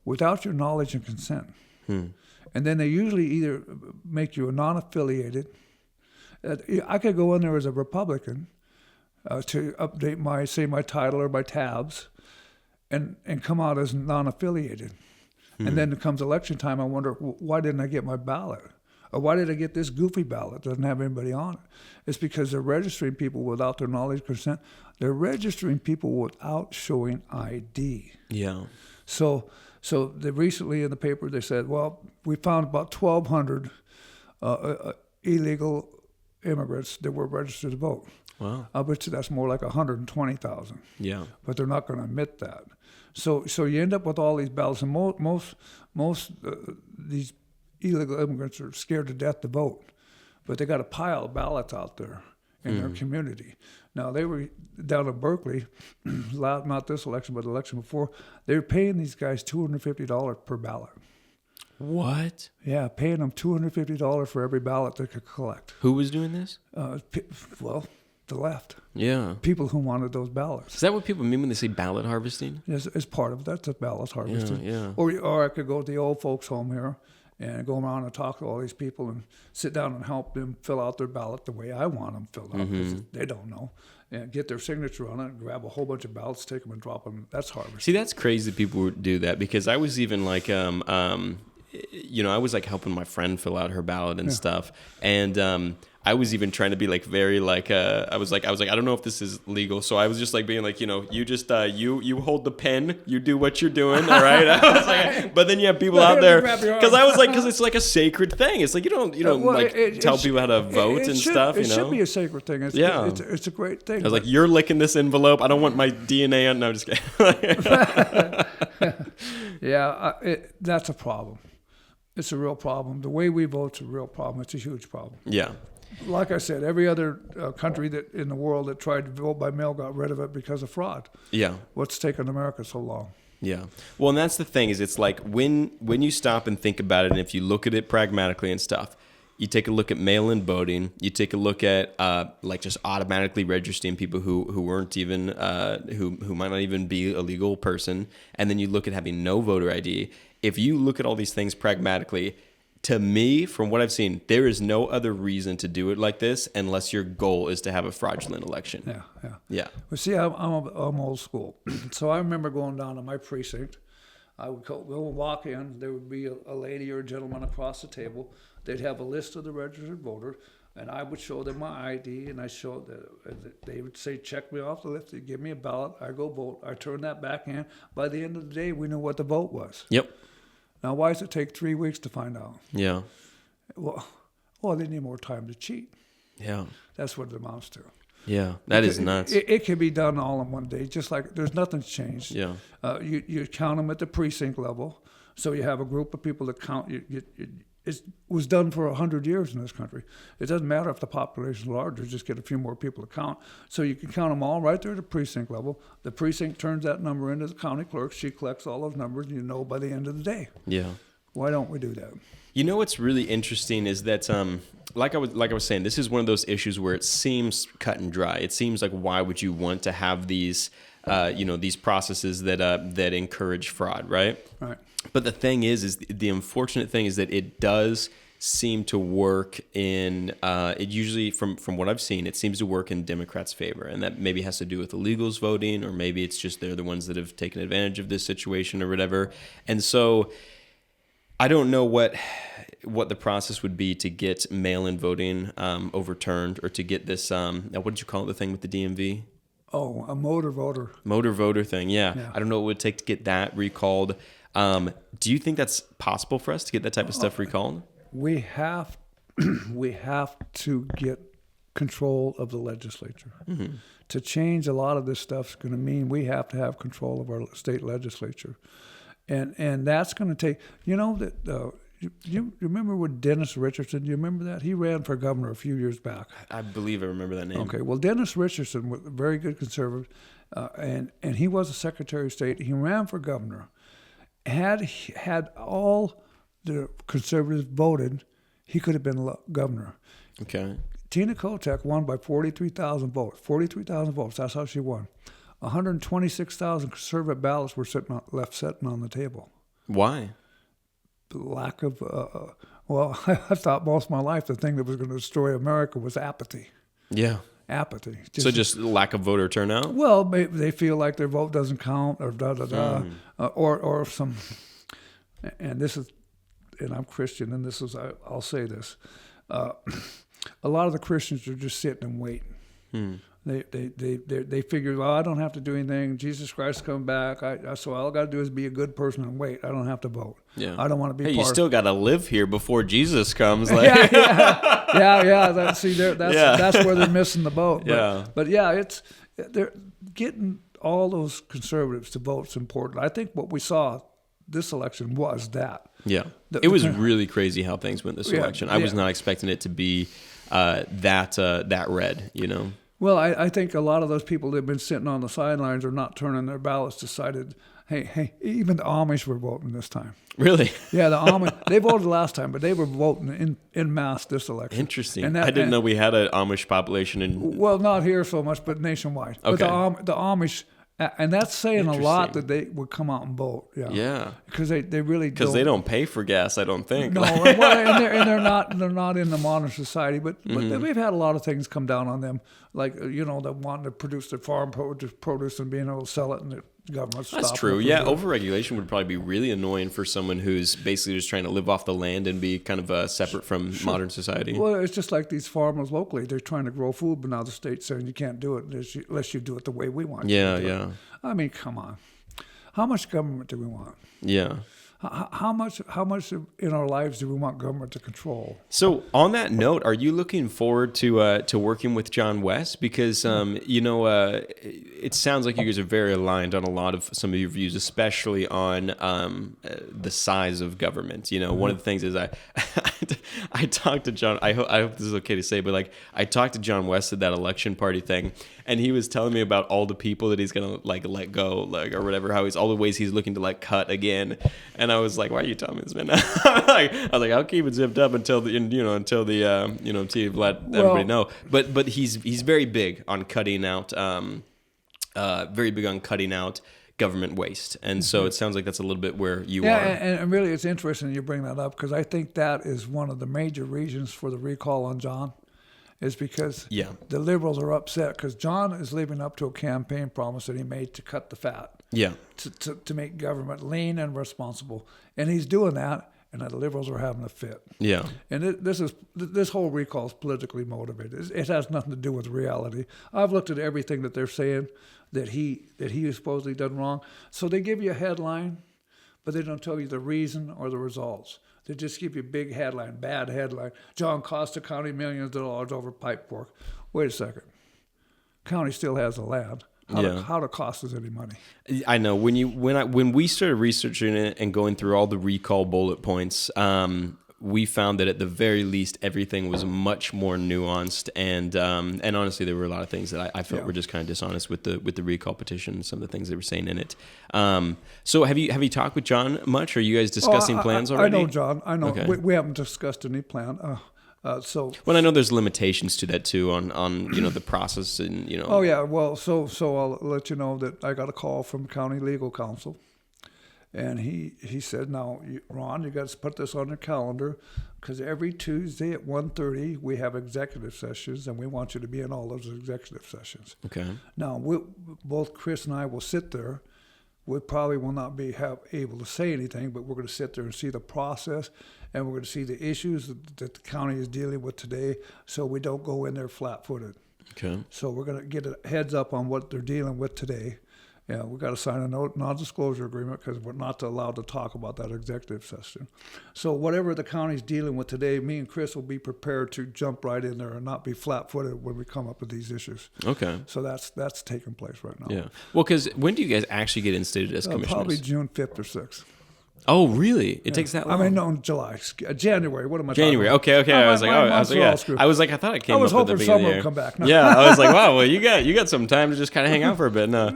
without your knowledge and consent. And then they usually either make you a non-affiliated. I could go in there as a Republican to update my title or my tabs, and come out as non-affiliated. And then it comes election time, I wonder, why didn't I get my ballot? Or why did I get this goofy ballot that doesn't have anybody on it? It's because they're registering people without their knowledge, consent. They're registering people without showing ID. Yeah. So they recently in the paper they said, well, we found about 1,200 illegal immigrants that were registered to vote. Wow. I bet you that's more like 120,000. Yeah. But they're not going to admit that. So you end up with all these ballots, and most these illegal immigrants are scared to death to vote, but they got a pile of ballots out there in their community. Now they were down in Berkeley, not this election, but the election before. They were paying these guys $250 per ballot. What? Yeah, paying them $250 for every ballot they could collect. Who was doing this? Well, the left. Yeah. People who wanted those ballots. Is that what people mean when they say ballot harvesting? Yes, it's part of that's a ballot harvesting. Yeah. Or I could go to the old folks' home here and go around and talk to all these people and sit down and help them fill out their ballot the way I want them filled out, because they don't know. And get their signature on it and grab a whole bunch of ballots, take them and drop them. That's harvesting. See, that's crazy that people would do that, because I was even like, I was like helping my friend fill out her ballot and stuff. And I was even trying to be like very like I was like I don't know if this is legal, so I was just like being like, you just you hold the pen, you do what you're doing, all right. I was like, but then you have people out there, because it's like a sacred thing. It's like you don't tell people how to vote and stuff. It should be a sacred thing. It's a great thing. I was like, you're licking this envelope. I don't want my DNA on. No, I'm just kidding. That's a problem. It's a real problem. The way we vote's a real problem. It's a huge problem. Yeah. Like I said, every other country that in the world that tried to vote by mail got rid of it because of fraud. Yeah. What's taken America so long? Yeah. Well, and that's the thing is it's like when you stop and think about it, and if you look at it pragmatically and stuff, you take a look at mail-in voting, you take a look at like just automatically registering people who weren't even who might not even be a legal person, and then you look at having no voter ID. If you look at all these things pragmatically, to me, from what I've seen, there is no other reason to do it like this unless your goal is to have a fraudulent election. Yeah. Well, see, I'm old school. So I remember going down to my precinct. I would go walk in. There would be a lady or a gentleman across the table. They'd have a list of the registered voters, and I would show them my ID, and I showed that they would say, check me off the list. They'd give me a ballot. I go vote. I turn that back in. By the end of the day, we knew what the vote was. Yep. Now, why does it take 3 weeks to find out? Yeah. Well, they need more time to cheat. Yeah. That's what it amounts to. Yeah, that is nuts. It can be done all in one day, just like there's nothing's changed. Yeah. You count them at the precinct level, so you have a group of people that count. It was done for 100 years in this country. It doesn't matter if the population is large, or just get a few more people to count. So you can count them all right there at the precinct level. The precinct turns that number into the county clerk. She collects all those numbers, and you know by the end of the day. Yeah. Why don't we do that? You know what's really interesting is that, like I was saying, this is one of those issues where it seems cut and dry. It seems like why would you want to have these, these processes that encourage fraud, right? Right. But the thing is the unfortunate thing is that it does seem to work in, it usually, from what I've seen, it seems to work in Democrats' favor. And that maybe has to do with illegals voting, or maybe it's just they're the ones that have taken advantage of this situation or whatever. And so I don't know what the process would be to get mail-in voting overturned, or to get this, what did you call it, the thing with the DMV? Oh, a motor voter. Motor voter thing, yeah. I don't know what it would take to get that recalled. Do you think that's possible for us to get that type of stuff recalled? We have to get control of the legislature. Mm-hmm. To change a lot of this stuff is going to mean we have to have control of our state legislature. And that's going to take, you remember with Dennis Richardson? Do you remember that? He ran for governor a few years back. I believe I remember that name. Okay, well, Dennis Richardson was a very good conservative, and he was a Secretary of State. He ran for governor. Had all the conservatives voted, he could have been governor. Okay. Tina Kotek won by 43,000 votes. 43,000 votes, that's how she won. 126,000 conservative ballots were left sitting on the table. Why? The lack of, I thought most of my life the thing that was going to destroy America was apathy. Yeah. Apathy. Just lack of voter turnout? Well, maybe they feel like their vote doesn't count, or or some, and this is, and I'm Christian, and this is, I'll say this, a lot of the Christians are just sitting and waiting. They figure, well, I don't have to do anything. Jesus Christ is coming back. So all I got to do is be a good person and wait. I don't have to vote. Yeah. I don't want to be. Hey, part you still got to live here before Jesus comes. Like, yeah. That's where they're missing the boat. But they're getting all those conservatives to vote is important. I think what we saw this election was that. Yeah, it was really crazy how things went this election. I was not expecting it to be that red. Well, I think a lot of those people that have been sitting on the sidelines or not turning their ballots decided, hey, even the Amish were voting this time. Really? Yeah, the Amish, they voted last time, but they were voting in mass this election. Interesting. I didn't know we had an Amish population. Well, not here so much, but nationwide. Okay. But the Amish, and that's saying a lot that they would come out and vote. Yeah. Because they really don't. Because they don't pay for gas, I don't think. No, and they're not in the modern society. But we've had a lot of things come down on them, like they wanting to produce their farm produce and being able to sell it, and the government. That's true. Yeah, overregulation would probably be really annoying for someone who's basically just trying to live off the land and be kind of separate from modern society. Well, it's just like these farmers locally. They're trying to grow food, but now the state's saying you can't do it unless you do it the way we want. Yeah. I mean, come on. How much government do we want? Yeah. How much in our lives do we want government to control? So on that note, are you looking forward to working with John West? Because it sounds like you guys are very aligned on a lot of some of your views, especially on the size of government. One of the things is I talked to John. I hope this is okay to say, but like I talked to John West at that election party thing, and he was telling me about all the people that he's gonna let go, or whatever. How he's all the ways he's looking to cut again. And I was like, "Why are you telling me this, man?" I was like, "I'll keep it zipped up until the let everybody know." But he's very big on cutting out, government waste, and so it sounds like that's a little bit where you are. Yeah, and really, it's interesting you bring that up because I think that is one of the major reasons for the recall on John, is because the liberals are upset because John is living up to a campaign promise that he made to cut the fat. Yeah. To make government lean and responsible. And he's doing that, and the liberals are having a fit. Yeah. And this whole recall is politically motivated. It has nothing to do with reality. I've looked at everything that they're saying that he has supposedly done wrong. So they give you a headline, but they don't tell you the reason or the results. They just give you a big headline, bad headline. John cost the county millions of dollars over pipe work. Wait a second. County still has the land. How to cost us any money? I know when we started researching it and going through all the recall bullet points, we found that at the very least everything was much more nuanced, and honestly, there were a lot of things that I felt were just kind of dishonest with the recall petition, some of the things they were saying in it. So have you talked with John much? Are you guys discussing plans already? I know John. I know. Okay. We haven't discussed any plan. Well, I know there's limitations to that too on the process and Oh yeah, well, so I'll let you know that I got a call from county legal counsel, and he said, "Now, Ron, you got to put this on your calendar, because every Tuesday at 1:30 we have executive sessions, and we want you to be in all those executive sessions." Okay. Now, both Chris and I will sit there. We probably will not be able to say anything, but we're going to sit there and see the process, and we're going to see the issues that the county is dealing with today, so we don't go in there flat-footed. Okay. So we're going to get a heads up on what they're dealing with today. We've got to sign a non-disclosure agreement because we're not allowed to talk about that executive session. So whatever the county's dealing with today, me and Chris will be prepared to jump right in there and not be flat-footed when we come up with these issues. Okay. So that's taking place right now. Yeah. Well, because when do you guys actually get instated as commissioners? Probably June 5th or 6th. Oh, really? It takes that long? I mean, no, July, January. What am I January. talking about? Okay. I was like, I thought it came up at the beginning of the year. I was hoping summer would come back. No. Yeah, I was like, wow, well, you got some time to just kind of hang out for a bit. No,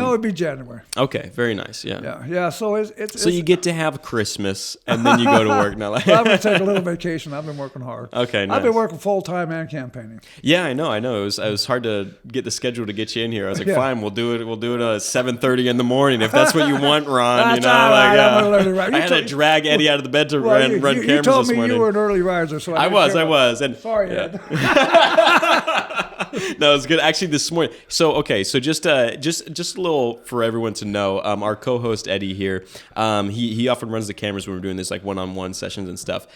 it'd be January. Okay, very nice. Yeah. So it's so you get to have Christmas and then you go to work. Now, I'm gonna take a little vacation. I've been working hard. Okay, nice. I've been working full time and campaigning. Yeah, I know. It was hard to get the schedule to get you in here. I was like, fine, we'll do it. We'll do it at 7:30 in the morning if that's what you want, Ron. That's all right. I'm gonna learn it right. I had to drag Eddie out of the bed to run cameras this morning. You told me you were an early riser, so I was. And sorry, Ed. No, it's good. Actually, this morning. So just a little for everyone to know. Our co-host Eddie here, he often runs the cameras when we're doing this like one-on-one sessions and stuff.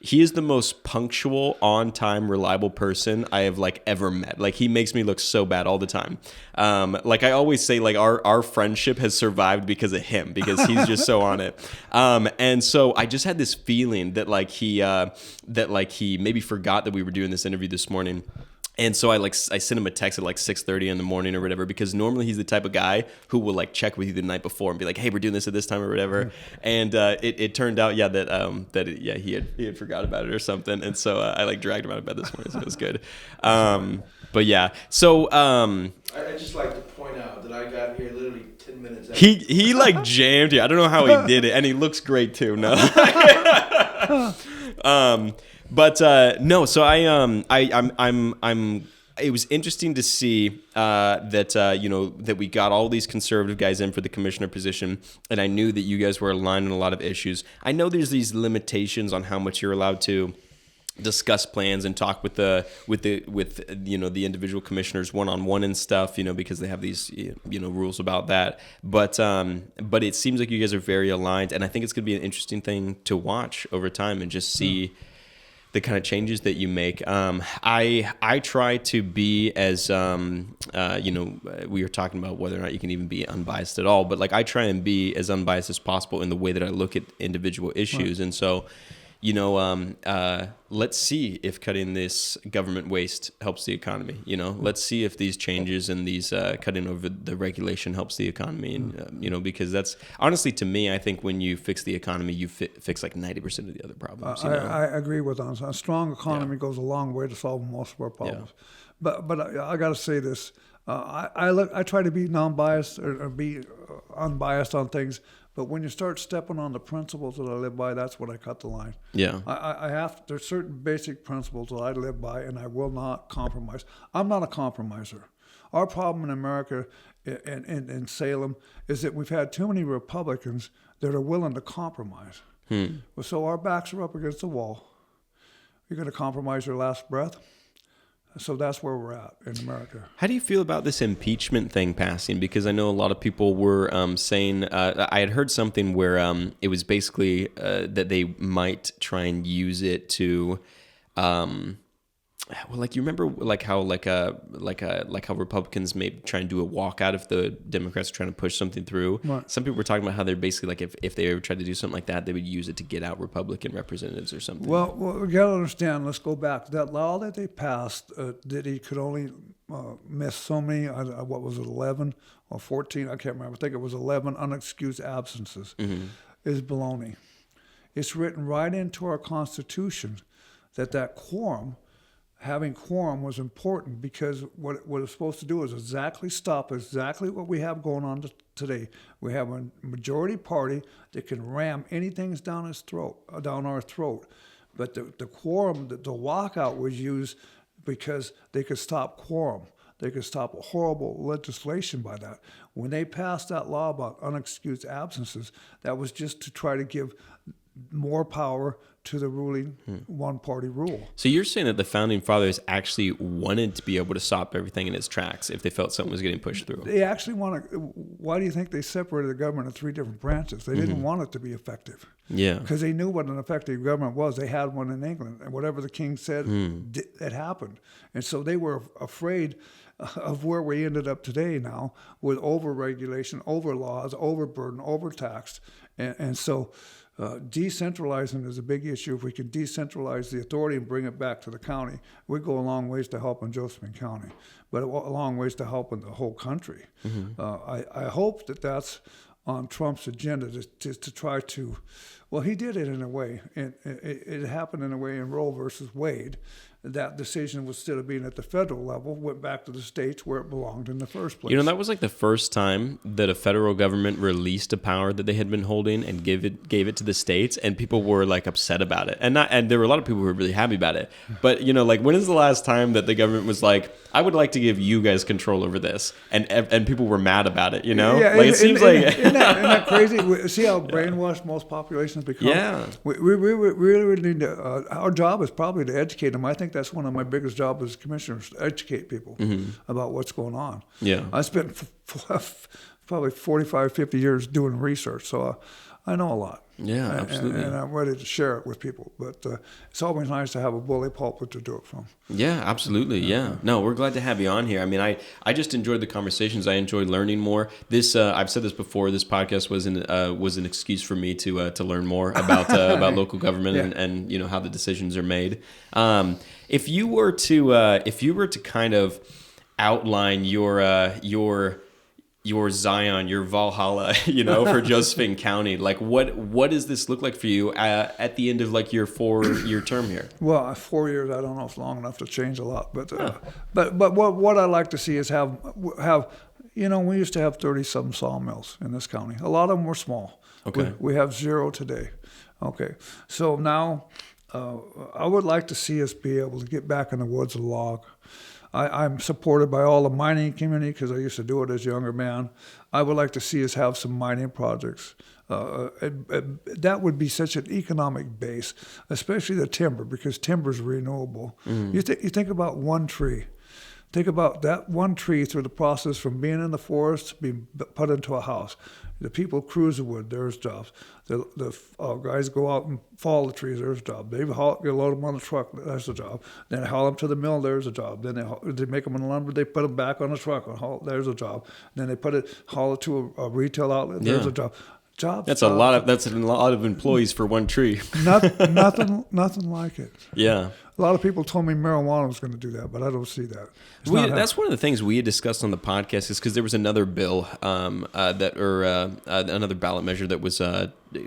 He is the most punctual, on-time, reliable person I have like ever met. Like he makes me look so bad all the time. Like I always say, like our friendship has survived because of him, because he's just so on it. And so I just had this feeling that he maybe forgot that we were doing this interview this morning. And so I sent him a text at like 6:30 in the morning or whatever, because normally he's the type of guy who will like check with you the night before and be like, hey, we're doing this at this time or whatever. And it turned out, he had forgot about it or something. And so I like dragged him out of bed this morning, so it was good. But yeah, so I'd just like to point out that I got here literally 10 minutes after. he like jammed you. I don't know how he did it, and he looks great too. No. But no, so I'm. It was interesting to see that we got all these conservative guys in for the commissioner position, and I knew that you guys were aligned on a lot of issues. I know there's these limitations on how much you're allowed to discuss plans and talk with the individual commissioners one-on-one and stuff, because they have these rules about that. But it seems like you guys are very aligned, and I think it's going to be an interesting thing to watch over time and just see the kind of changes that you make. I try to be as we were talking about whether or not you can even be unbiased at all, but like I try and be as unbiased as possible in the way that I look at individual issues. Right. And so let's see if cutting this government waste helps the economy. Let's see if these changes and these cutting over the regulation helps the economy. And, because that's honestly, to me, I think when you fix the economy, you fix like 90% of the other problems. I agree with that. A strong economy goes a long way to solving most of our problems. Yeah. But I got to say this. I try to be non-biased or be unbiased on things. But when you start stepping on the principles that I live by, that's when I cut the line. Yeah. There's certain basic principles that I live by, and I will not compromise. I'm not a compromiser. Our problem in America and in Salem is that we've had too many Republicans that are willing to compromise. So our backs are up against the wall. You're going to compromise your last breath? So that's where we're at in America. How do you feel about this impeachment thing passing? Because I know a lot of people were saying, I had heard something where it was basically that they might try and use it to, you remember how Republicans may try and do a walkout if the Democrats are trying to push something through. Right. Some people were talking about how they're basically like if they ever tried to do something like that, they would use it to get out Republican representatives or something. Well, we got to understand. Let's go back. That law that they passed that he could only miss so many. What was it, 11 or 14? I can't remember. I think it was 11 unexcused absences. Mm-hmm. Is baloney. It's written right into our Constitution that quorum. Having quorum was important because what it's supposed to do is stop exactly what we have going on today. We have a majority party that can ram anything down our throat. But the quorum, the walkout was used because they could stop quorum. They could stop horrible legislation by that. When they passed that law about unexcused absences, that was just to try to give more power to the ruling one-party rule. So you're saying that the Founding Fathers actually wanted to be able to stop everything in its tracks if they felt something was getting pushed through? They actually want to. Why do you think they separated the government into 3 different branches? They didn't want it to be effective. Yeah. Because they knew what an effective government was. They had one in England, and whatever the king said, it happened. And so they were afraid of where we ended up today now with over-regulation, over-laws, overburden, overtaxed. And so decentralizing is a big issue. If we can decentralize the authority and bring it back to the county, we go a long ways to helping Josephine County, but a long ways to helping the whole country. I hope that's on Trump's agenda to try to, well, he did it in a way, and it happened in a way in Roe versus Wade. That decision, instead of being at the federal level, went back to the states where it belonged in the first place. That was like the first time that a federal government released a power that they had been holding and gave it to the states, and people were like upset about it. And there were a lot of people who were really happy about it. But when is the last time that the government was like, I would like to give you guys control over this, and people were mad about it? Yeah, it seems like isn't that crazy? See how brainwashed most populations become. Yeah, we really need to. Our job is probably to educate them. I think that's one of my biggest jobs as commissioner, is to educate people about what's going on. Yeah, I spent probably 45, 50 years doing research, so I know a lot. Yeah, absolutely. And I'm ready to share it with people. But it's always nice to have a bully pulpit to do it from. Yeah, absolutely. Yeah. No, we're glad to have you on here. I mean, I just enjoyed the conversations. I enjoyed learning more. This I've said this before. This podcast was an excuse for me to learn more about local government and how the decisions are made. If you were to kind of outline your Zion, your Valhalla, for Josephine County, like what does this look like for you at the end of like your 4-year term here? Well, 4 years, I don't know if it's long enough to change a lot, but what I like to see is have we used to have 30-some sawmills in this county. A lot of them were small. Okay. We have 0 today. Okay, so now I would like to see us be able to get back in the woods and log. I'm supported by all the mining community because I used to do it as a younger man. I would like to see us have some mining projects. That would be such an economic base, especially the timber, because timber is renewable. Mm. You think about one tree. Think about that one tree through the process from being in the forest to being put into a house. The people cruise the wood, there's jobs. The guys go out and fall the trees, there's a job. They load them on the truck, that's a job. Then they haul them to the mill, there's a job. Then they make them in lumber, they put them back on the truck, and there's a job. Then they haul it to a retail outlet, there's a job. Jobs. That's a lot of employees for one tree. Nothing like it. Yeah. A lot of people told me marijuana was going to do that, but I don't see that. That's one of the things we had discussed on the podcast is because there was another bill another ballot measure that was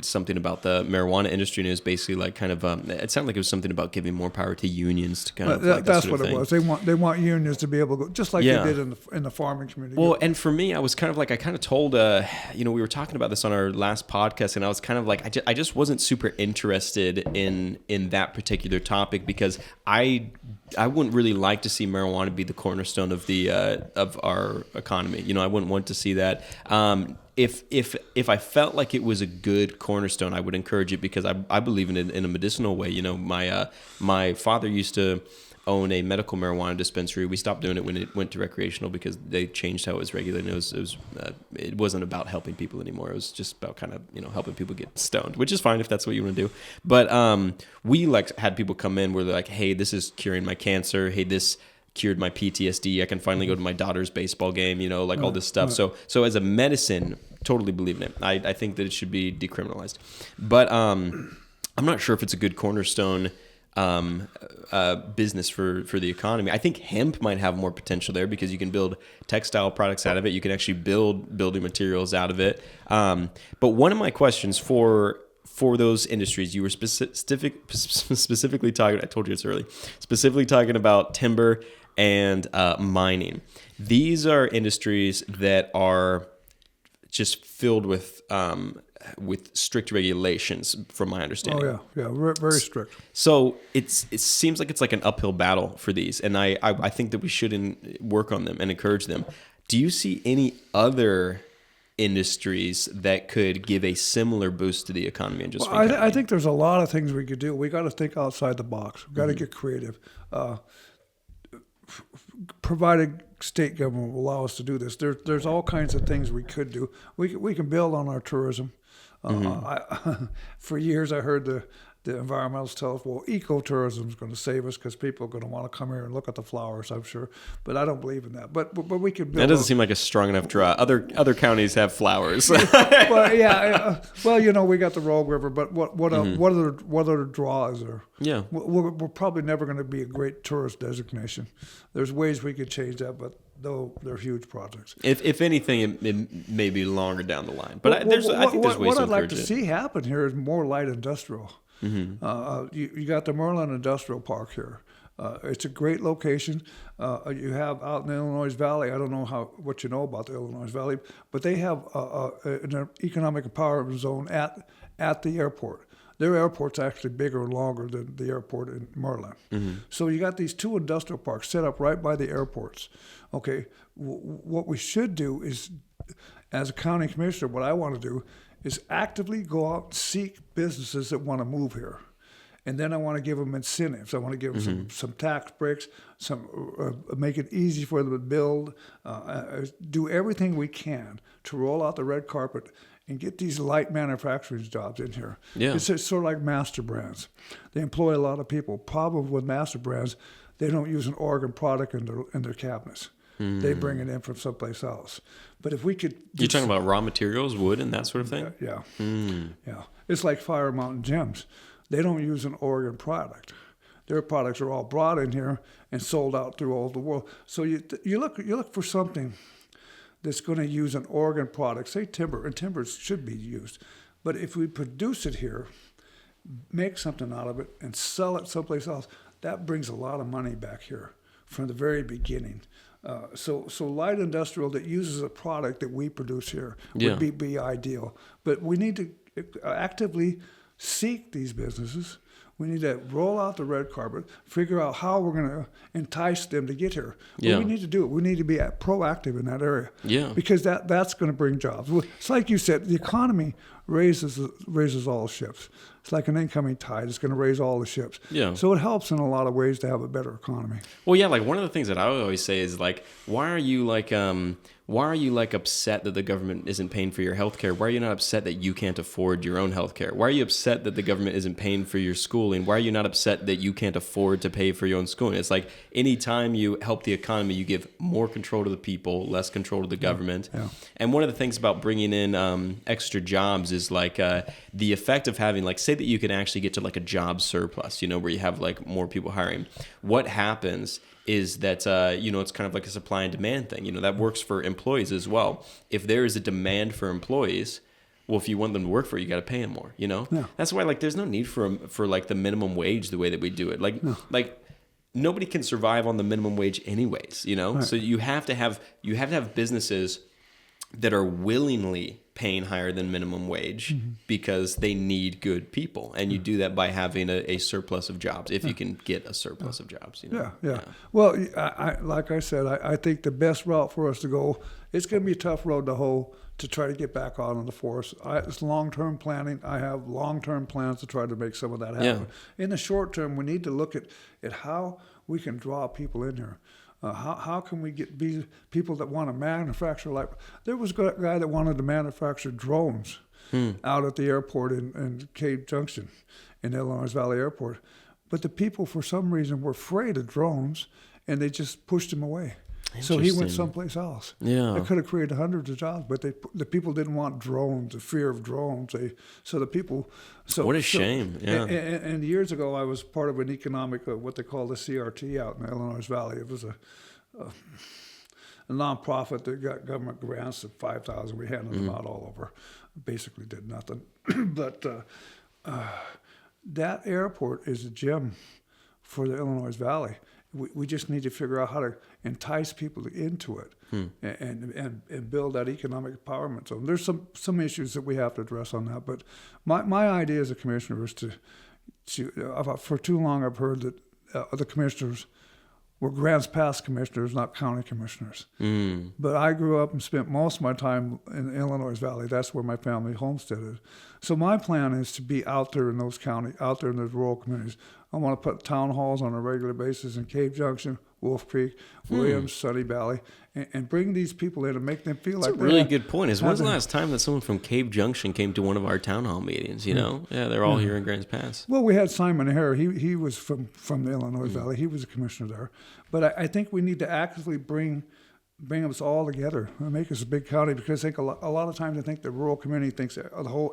something about the marijuana industry, and it was basically like kind of it sounded like it was something about giving more power to unions to kind of like that's what it was. They want unions to be able to go just like they did in the farming community. Well, and for me, I was kind of like I kind of told we were talking about this on our last podcast, and I was kind of like I just wasn't super interested in that particular topic because I wouldn't really like to see marijuana be the cornerstone of of our economy. I wouldn't want to see that. If I felt like it was a good cornerstone, I would encourage it because I believe in it in a medicinal way. My father used to own a medical marijuana dispensary. We stopped doing it when it went to recreational because they changed how it was regulated. It wasn't about helping people anymore. It was just about kind of helping people get stoned, which is fine if that's what you want to do. But we had people come in where they're like, hey, this is curing my cancer. Hey, this cured my PTSD. I can finally go to my daughter's baseball game. All this stuff. So as a medicine, totally believe in it. I think that it should be decriminalized. But I'm not sure if it's a good cornerstone business for the economy. I think hemp might have more potential there because you can build textile products out of it. You can actually build building materials out of it. But one of my questions for those industries, you were specifically talking, I told you it's early, specifically talking about timber and mining. These are industries that are just filled with strict regulations, from my understanding. Oh yeah, very strict. So it seems like it's like an uphill battle for these, and I think that we should work on them and encourage them. Do you see any other industries that could give a similar boost to the economy? And I think there's a lot of things we could do. We got to think outside the box. We got to get creative. Provided state government will allow us to do this, there's all kinds of things we could do. We can build on our tourism. For years, I heard the environmentalists tell us, well, ecotourism is going to save us because people are going to want to come here and look at the flowers, I'm sure. But I don't believe in that. But we could build. That doesn't seem like a strong enough draw. Other counties have flowers. Well, yeah. Well, we got the Rogue River, but what other draw is there? Yeah. We're probably never going to be a great tourist designation. There's ways we could change that, but though they're huge projects. If anything, it may be longer down the line. But I think there's ways to encourage it. What I'd like to see happen here is more light industrial. Mm-hmm. You got the Merlin Industrial Park here. It's a great location. You have out in the Illinois Valley, I don't know what you know about the Illinois Valley, but they have an economic empowerment zone at the airport. Their airport's actually bigger and longer than the airport in Merlin. Mm-hmm. So you got these 2 industrial parks set up right by the airports. Okay, what we should do is, as a county commissioner, what I want to do is actively go out and seek businesses that want to move here. And then I want to give them incentives. I want to give them some tax breaks, make it easy for them to build, do everything we can to roll out the red carpet and get these light manufacturing jobs in here. Yeah. It's sort of like master brands. They employ a lot of people. Problem with master brands, they don't use an Oregon product in their cabinets. They bring it in from someplace else. But if we could... You're talking about raw materials, wood and that sort of thing? Yeah. Yeah. It's like Fire Mountain Gems. They don't use an Oregon product. Their products are all brought in here and sold out through all the world. So you look for something that's going to use an Oregon product, say timber, and timber should be used. But if we produce it here, make something out of it, and sell it someplace else, that brings a lot of money back here from the very beginning. So light industrial that uses a product that we produce here would be ideal. But we need to actively seek these businesses. We need to roll out the red carpet, figure out how we're going to entice them to get here. But we need to do it. We need to be proactive in that area. Yeah. Because that's going to bring jobs. It's like you said, the economy raises all ships. It's like an incoming tide. It's going to raise all the ships. Yeah. So it helps in a lot of ways to have a better economy. Well, yeah, like one of the things that I always say is like, why are you upset that the government isn't paying for your health care? Why are you not upset that you can't afford your own health care? Why are you upset that the government isn't paying for your schooling? Why are you not upset that you can't afford to pay for your own schooling? It's like anytime you help the economy, you give more control to the people, less control to the government. Yeah. And one of the things about bringing in extra jobs is like the effect of having, like, say that you can actually get to like a job surplus, where you have like more people hiring. What happens is that, it's kind of like a supply and demand thing. That works for employees as well. If there is a demand for employees, well, if you want them to work for you, got to pay them more, Yeah. That's why, like, there's no need for like the minimum wage the way that we do it. Like nobody can survive on the minimum wage anyways, Right. So you have to have businesses that are willingly paying higher than minimum wage because they need good people. And you do that by having a surplus of jobs, if you can get a surplus of jobs. Yeah. Well, like I said, I think the best route for us to go, it's going to be a tough road to hoe to try to get back out on the force. It's long-term planning. I have long-term plans to try to make some of that happen. In the short term, we need to look at how we can draw people in here. How can we get people that want to manufacture? Like there was a guy that wanted to manufacture drones out at the airport in Cave Junction, in Illinois Valley Airport, but the people for some reason were afraid of drones, and they just pushed him away. So he went someplace else. Yeah, it could have created hundreds of jobs, but the people didn't want drones, the fear of drones. What a shame. Yeah. And years ago, I was part of an economic, what they call the CRT out in the Illinois Valley. It was a nonprofit that got government grants of $5,000. We handed them out all over. Basically did nothing. But that airport is a gem for the Illinois Valley. We just need to figure out how to entice people into it and build that economic empowerment zone. There's some issues that we have to address on that, but my idea as a commissioner is to for too long I've heard that the commissioners were Grants Pass commissioners, not county commissioners. But I grew up and spent most of my time in the Illinois Valley. That's where my family homesteaded. So my plan is to be out there in those counties, out there in those rural communities. I want to put town halls on a regular basis in Cave Junction, Wolf Creek, Williams, Sunny Valley, and bring these people in and make them feel like that's a really good point. When's the last time that someone from Cave Junction came to one of our town hall meetings? Yeah, they're all here in Grants Pass. Well, we had Simon Hare. He was from the Illinois Valley. He was a commissioner there. But I think we need to actively bring us all together and make us a big county, because I think a lot of times I think the rural community thinks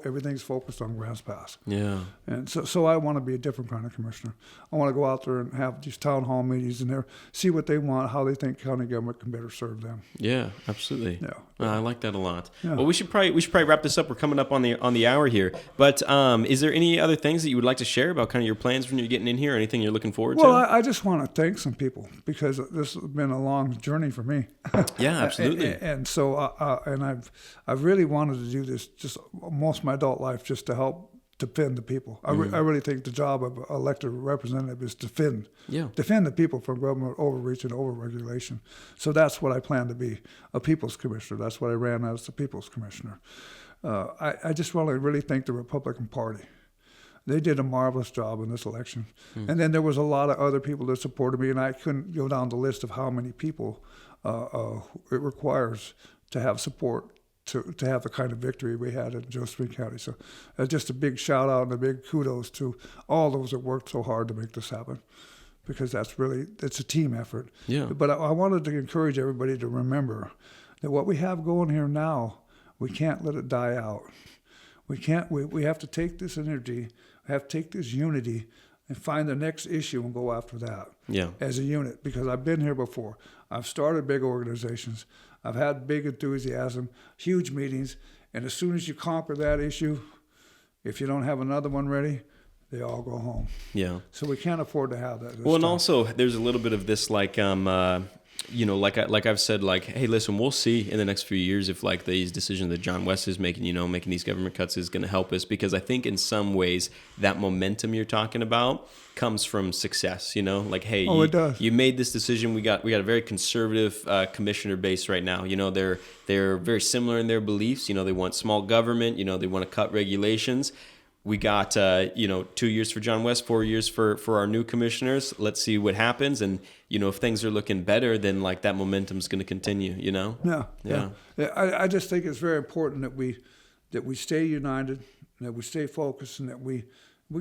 everything's focused on Grants Pass. Yeah. And so I want to be a different kind of commissioner. I want to go out there and have these town hall meetings and there, see what they want, how they think county government can better serve them. Yeah, absolutely. Yeah. I like that a lot. Yeah. Well, we should probably wrap this up. We're coming up on the hour here. But is there any other things that you would like to share about kind of your plans when you're getting in here? Anything you're looking forward to? Well, I just want to thank some people, because this has been a long journey for me. Yeah, absolutely. And so, I've really wanted to do this just most of my adult life, just to help defend the people. I really think the job of an elected representative is defend the people from government overreach and overregulation. So that's what I plan to be, a people's commissioner. That's what I ran as the people's commissioner. I just want to really thank the Republican Party. They did a marvelous job in this election. And then there was a lot of other people that supported me, and I couldn't go down the list of how many people it requires to have support to have the kind of victory we had in Josephine County. So just a big shout out and a big kudos to all those that worked so hard to make this happen, because it's a team effort. Yeah. But I wanted to encourage everybody to remember that what we have going here now, we can't let it die out. We have to take this energy, we have to take this unity and find the next issue and go after that as a unit, because I've been here before. I've started big organizations. I've had big enthusiasm, huge meetings, and as soon as you conquer that issue, if you don't have another one ready, they all go home. Yeah. So we can't afford to have that. Well, and also there's a little bit of this like like I've said, like, hey, listen, we'll see in the next few years if like these decisions that John West is making, making these government cuts is going to help us, because I think in some ways that momentum you're talking about comes from success. Like, hey, it does. You made this decision. We got a very conservative commissioner base right now. They're very similar in their beliefs. They want small government. They want to cut regulations. We got, 2 years for John West, 4 years for our new commissioners. Let's see what happens. And, if things are looking better, then like that momentum is going to continue, Yeah. I just think it's very important that we stay united, that we stay focused, and that we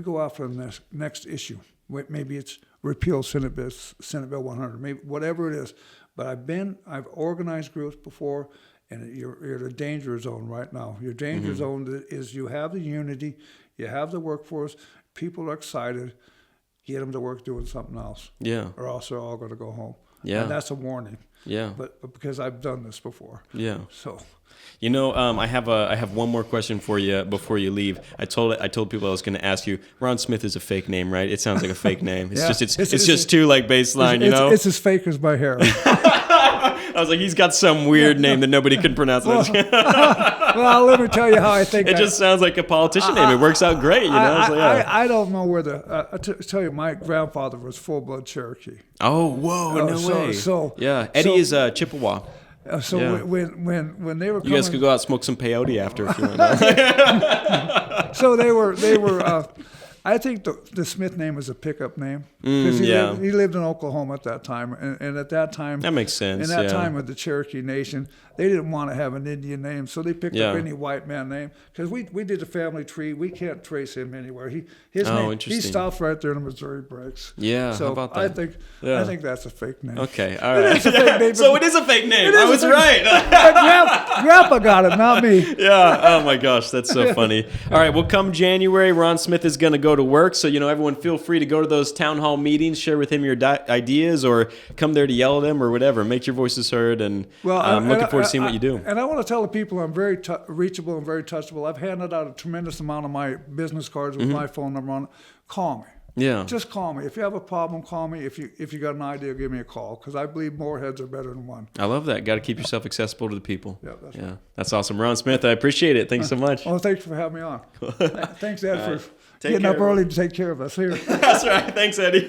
go after the next issue. Maybe it's repeal Senate Bill 100, maybe whatever it is. But I've organized groups before, and you're in a danger zone right now. Your danger zone is you have the unity, you have the workforce, people are excited, get them to work doing something else. Yeah. Or else they're all going to go home. Yeah. And that's a warning. Yeah. But because I've done this before. Yeah. So. I have one more question for you before you leave. I told people I was going to ask you. Ron Smith is a fake name, right? It sounds like a fake name. It's just too like baseline, It's as fake as my hair. I was like, he's got some weird name that nobody can pronounce. Well, let me tell you how I think. It just sounds like a politician name. It works out great, I don't know where I tell you, my grandfather was full-blood Cherokee. Oh, whoa, no way. Yeah, Eddie is Chippewa. When they were coming, you guys could go out and smoke some peyote after if you want. So they were. I think the Smith name was a pickup name because he lived in Oklahoma at that time, and at that time that makes sense. In that time of the Cherokee Nation, they didn't want to have an Indian name, so they picked up any white man name. Because we did a family tree, we can't trace him anywhere. His name, he stops right there in the Missouri breaks. Yeah, so how about that? I think that's a fake name. Okay, all right. It is a fake name, so it is a fake name. I was right. Grandpa got it, not me. Yeah. Oh my gosh, that's so funny. All right. Well, come January, Ron Smith is going to go to work. So everyone, feel free to go to those town hall meetings, share with him your ideas, or come there to yell at him or whatever. Make your voices heard, and I'm looking forward to seeing what you do. And I want to tell the people I'm very reachable and very touchable. I've handed out a tremendous amount of my business cards with my phone number on it. Call me. Yeah. Just call me. If you have a problem, call me. If you got an idea, give me a call, because I believe more heads are better than one. I love that. Got to keep yourself accessible to the people. Yeah, that's right. That's awesome. Ron Smith, I appreciate it. Thanks so much. Well, thanks for having me on. Thanks, Ed, right. for getting up early to take care of us here. That's right. Thanks, Eddie.